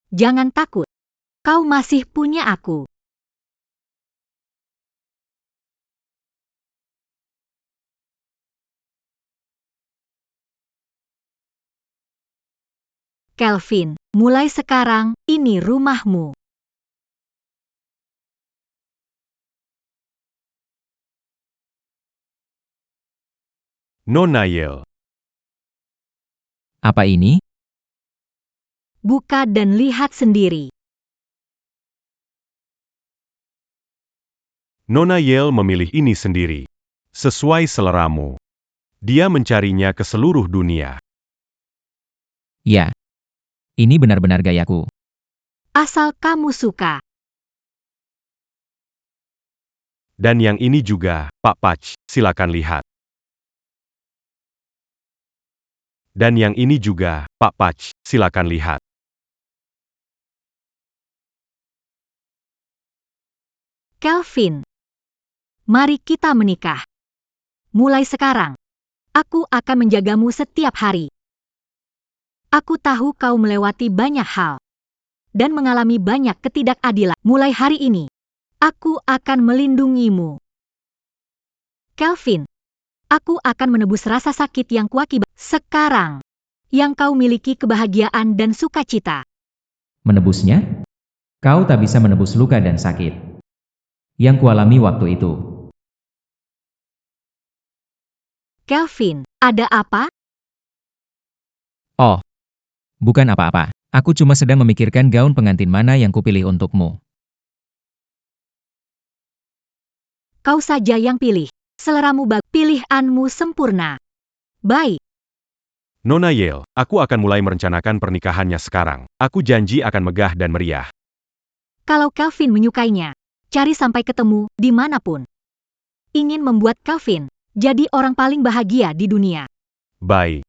Jangan takut. Kau masih punya aku. Kelvin, mulai sekarang, ini rumahmu. Nona Yel. Apa ini? Buka dan lihat sendiri. Nona Yel memilih ini sendiri. Sesuai seleramu. Dia mencarinya ke seluruh dunia. Ya. Ini benar-benar gayaku. Asal kamu suka. Dan yang ini juga, Pak Patch, silakan lihat. Dan yang ini juga, Pak Patch, silakan lihat. Kelvin. Mari kita menikah. Mulai sekarang. Aku akan menjagamu setiap hari. Aku tahu kau melewati banyak hal. Dan mengalami banyak ketidakadilan. Mulai hari ini. Aku akan melindungimu. Kelvin. Aku akan menebus rasa sakit yang kuakibat sekarang. Yang kau miliki kebahagiaan dan sukacita. Menebusnya? Kau tak bisa menebus luka dan sakit yang kualami waktu itu. Kelvin, ada apa? Oh, bukan apa-apa. Aku cuma sedang memikirkan gaun pengantin mana yang kupilih untukmu. Kau saja yang pilih. Seleramu bagus, pilihanmu sempurna. Baik. Nona Yel, aku akan mulai merencanakan pernikahannya sekarang. Aku janji akan megah dan meriah. Kalau Kelvin menyukainya, cari sampai ketemu dimanapun. Ingin membuat Kelvin jadi orang paling bahagia di dunia. Baik.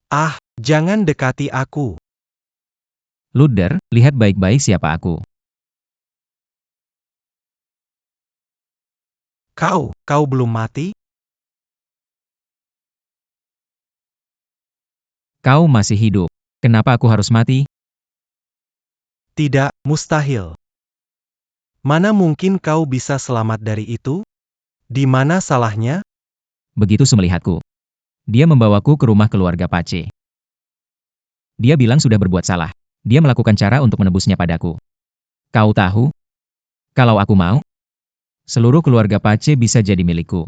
Ah, jangan dekati aku. Luther, lihat baik-baik siapa aku. Kau belum mati? Kau masih hidup. Kenapa aku harus mati? Tidak, mustahil. Mana mungkin kau bisa selamat dari itu? Di mana salahnya? Begitu melihatku. Dia membawaku ke rumah keluarga Pace. Dia bilang sudah berbuat salah. Dia melakukan cara untuk menebusnya padaku. Kau tahu? Kalau aku mau, seluruh keluarga Pace bisa jadi milikku.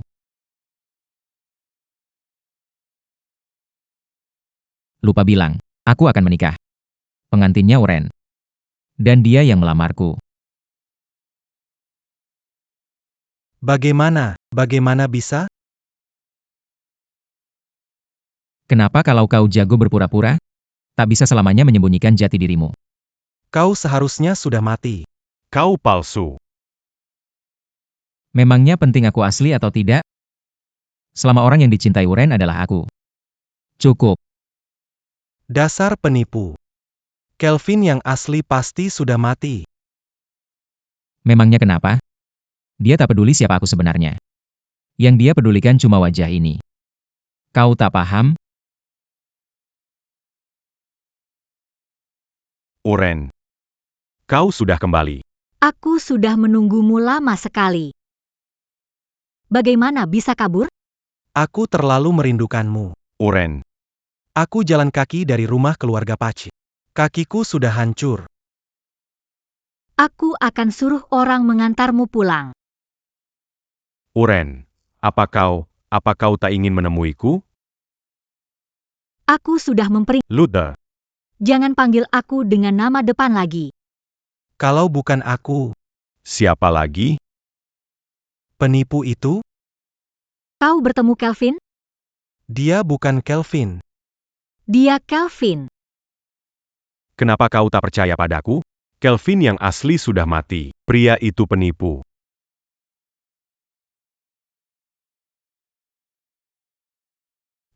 Lupa bilang, aku akan menikah. Pengantinnya Oren. Dan dia yang melamarku. Bagaimana bisa? Kenapa kalau kau jago berpura-pura, tak bisa selamanya menyembunyikan jati dirimu? Kau seharusnya sudah mati. Kau palsu. Memangnya penting aku asli atau tidak? Selama orang yang dicintai Uren adalah aku. Cukup. Dasar penipu. Kelvin yang asli pasti sudah mati. Memangnya kenapa? Dia tak peduli siapa aku sebenarnya. Yang dia pedulikan cuma wajah ini. Kau tak paham? Uren. Kau sudah kembali. Aku sudah menunggumu lama sekali. Bagaimana bisa kabur? Aku terlalu merindukanmu. Uren. Aku jalan kaki dari rumah keluarga Paci. Kakiku sudah hancur. Aku akan suruh orang mengantarmu pulang. Uren. Apa kau tak ingin menemuiku? Aku sudah Luther. Jangan panggil aku dengan nama depan lagi. Kalau bukan aku, Siapa lagi? penipu itu, Kau bertemu Kelvin? dia bukan Kelvin. Dia Kelvin. Kenapa kau tak percaya padaku? Kelvin yang asli sudah mati. Pria itu penipu.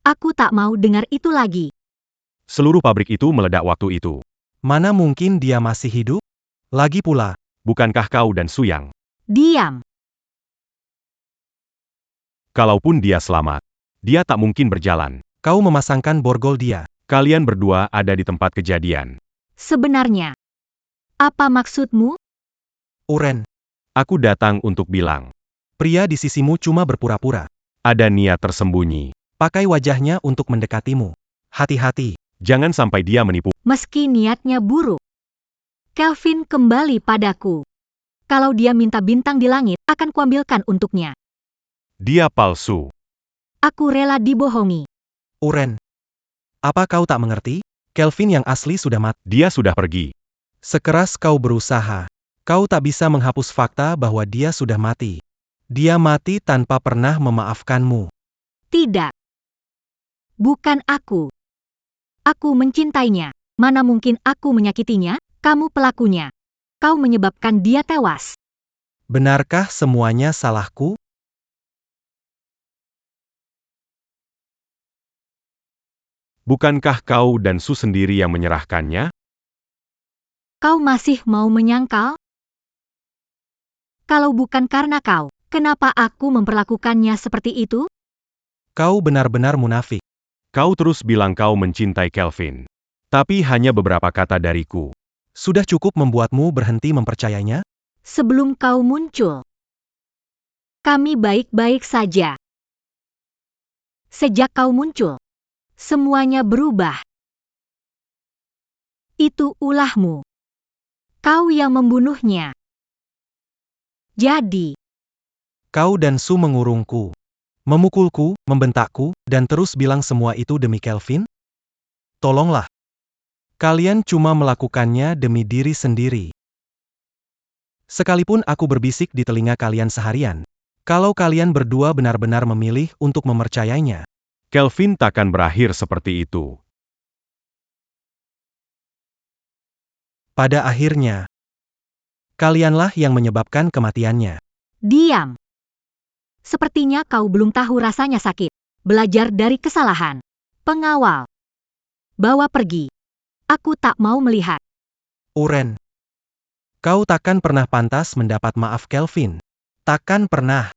Aku tak mau dengar itu lagi. Seluruh pabrik itu meledak waktu itu. Mana mungkin dia masih hidup? Lagi pula, Bukankah kau dan Suyang? Diam. Kalaupun dia selamat, dia tak mungkin berjalan. kau memasangkan borgol dia. Kalian berdua ada di tempat kejadian. Sebenarnya, apa maksudmu? Uren, Aku datang untuk bilang, pria di sisimu cuma berpura-pura. ada niat tersembunyi. Pakai wajahnya untuk mendekatimu. Hati-hati. Jangan sampai dia menipu. Meski niatnya buruk, Kelvin kembali padaku. Kalau dia minta bintang di langit, akan kuambilkan untuknya. Dia palsu. Aku rela dibohongi. Uren, apa kau tak mengerti? Kelvin yang asli sudah mati. Dia sudah pergi. Sekeras kau berusaha, kau tak bisa menghapus fakta bahwa dia sudah mati. Dia mati tanpa pernah memaafkanmu. Tidak. Bukan aku. Aku mencintainya. Mana mungkin aku menyakitinya? Kamu pelakunya. Kau menyebabkan dia tewas. Benarkah semuanya salahku? Bukankah kau dan Su sendiri yang menyerahkannya? Kau masih mau menyangkal? Kalau bukan karena kau, kenapa aku memperlakukannya seperti itu? Kau benar-benar munafik. Kau terus bilang kau mencintai Kelvin. Tapi hanya beberapa kata dariku. Sudah cukup membuatmu berhenti mempercayainya? Sebelum kau muncul, kami baik-baik saja. Sejak kau muncul, semuanya berubah. Itu ulahmu. Kau yang membunuhnya. Jadi, Kau dan Su mengurungku, memukulku, membentakku, dan terus bilang semua itu demi Kelvin? Tolonglah. Kalian cuma melakukannya demi diri sendiri. Sekalipun aku berbisik di telinga kalian seharian, kalau kalian berdua benar-benar memilih untuk mempercayainya, Kelvin takkan berakhir seperti itu. pada akhirnya, kalianlah yang menyebabkan kematiannya. diam. Sepertinya kau belum tahu rasanya sakit. Belajar dari kesalahan. Pengawal. Bawa pergi. Aku tak mau melihat. Uren, kau takkan pernah pantas mendapat maaf Kelvin. Takkan pernah.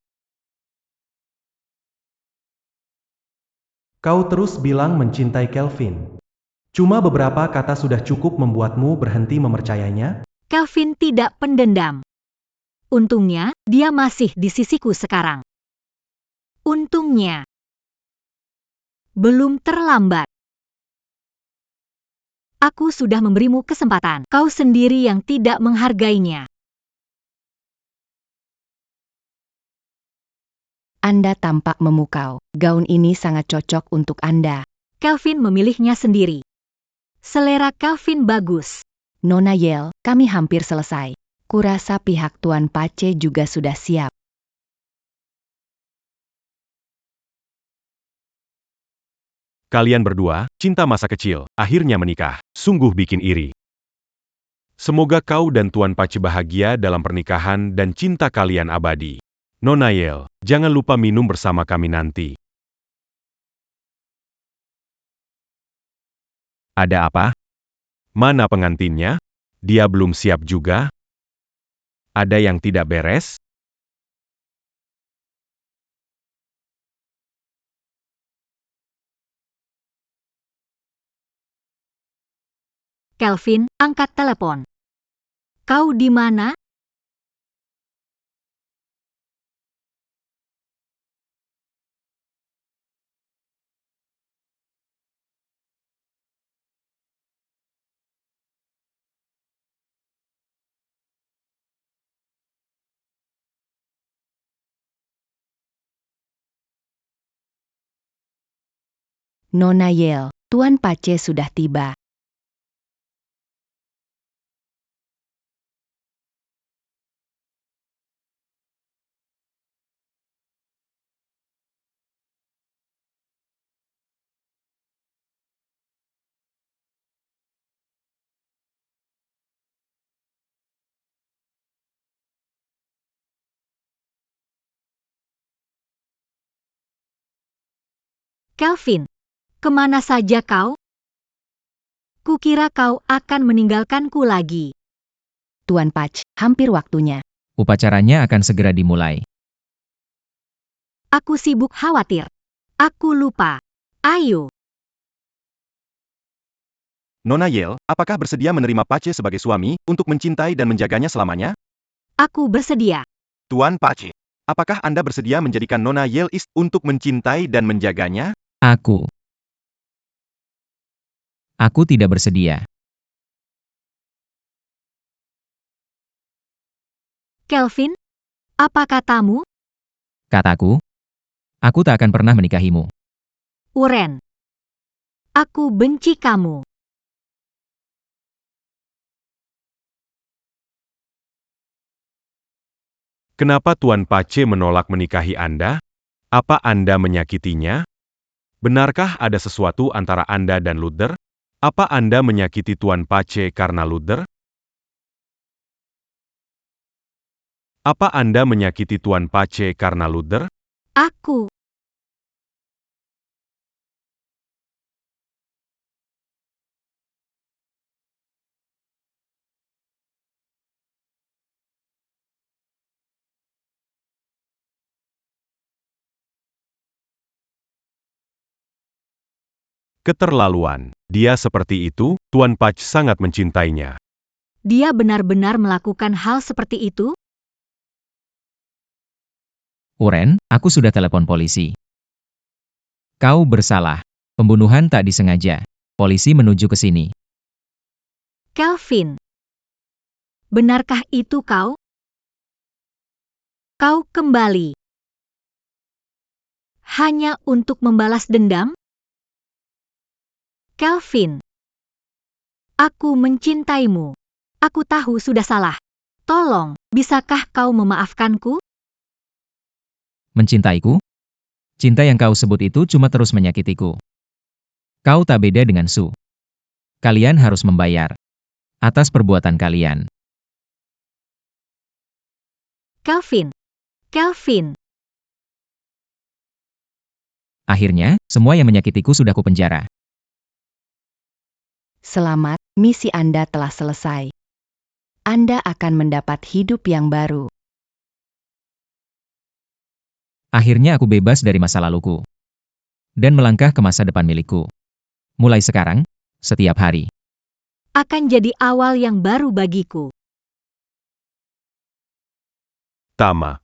Kau terus bilang mencintai Kelvin. Cuma beberapa kata sudah cukup membuatmu berhenti mempercayainya? Kelvin tidak pendendam. Untungnya, dia masih di sisiku sekarang. Untungnya. Belum terlambat. Aku sudah memberimu kesempatan. Kau sendiri yang tidak menghargainya. Anda tampak memukau. Gaun ini sangat cocok untuk Anda. Kelvin memilihnya sendiri. Selera Kelvin bagus. Nona Yel, kami hampir selesai. Kurasa pihak Tuan Pace juga sudah siap. Kalian berdua, cinta masa kecil, akhirnya menikah. Sungguh bikin iri. Semoga kau dan Tuan Pace bahagia dalam pernikahan dan cinta kalian abadi. Nona Yel, jangan lupa minum bersama kami nanti. Ada apa? Mana pengantinnya? Dia belum siap juga? Ada yang tidak beres? Kelvin, angkat telepon. Kau di mana? Nona Yel, Tuan Pace sudah tiba. Kelvin, kemana saja kau? Kukira kau akan meninggalkanku lagi. Tuan Pace, hampir waktunya. Upacaranya akan segera dimulai. Aku sibuk khawatir. Aku lupa. Ayo. Nona Yel, apakah bersedia menerima Pace sebagai suami, untuk mencintai dan menjaganya selamanya? Aku bersedia. Tuan Pace, apakah Anda bersedia menjadikan Nona Yel untuk mencintai dan menjaganya? Aku tidak bersedia. Kelvin, apa katamu? Kataku, aku tak akan pernah menikahimu. Uren. Aku benci kamu. Kenapa Tuan Pace menolak menikahi Anda? Apa Anda menyakitinya? Benarkah ada sesuatu antara Anda dan Luther? Apa Anda menyakiti Tuan Pace karena Luther? Apa Anda menyakiti Tuan Pace karena Luther? Aku. Keterlaluan. Dia seperti itu, Tuan Pace sangat mencintainya. Dia benar-benar melakukan hal seperti itu? Uren, aku sudah telepon polisi. Kau bersalah. Pembunuhan tak disengaja. Polisi menuju ke sini. Kelvin. Benarkah itu kau? Kau kembali. Hanya untuk membalas dendam? Kelvin. Aku mencintaimu. Aku tahu sudah salah. Tolong, bisakah kau memaafkanku? Mencintaiku? Cinta yang kau sebut itu cuma terus menyakitiku. Kau tak beda dengan Su. Kalian harus membayar atas perbuatan kalian. Kelvin. Kelvin. Akhirnya, semua yang menyakitiku sudah kupenjara. Selamat, misi Anda telah selesai. Anda akan mendapat hidup yang baru. Akhirnya aku bebas dari masa laluku. Dan melangkah ke masa depan milikku. Mulai sekarang, setiap hari. Akan jadi awal yang baru bagiku. Tama.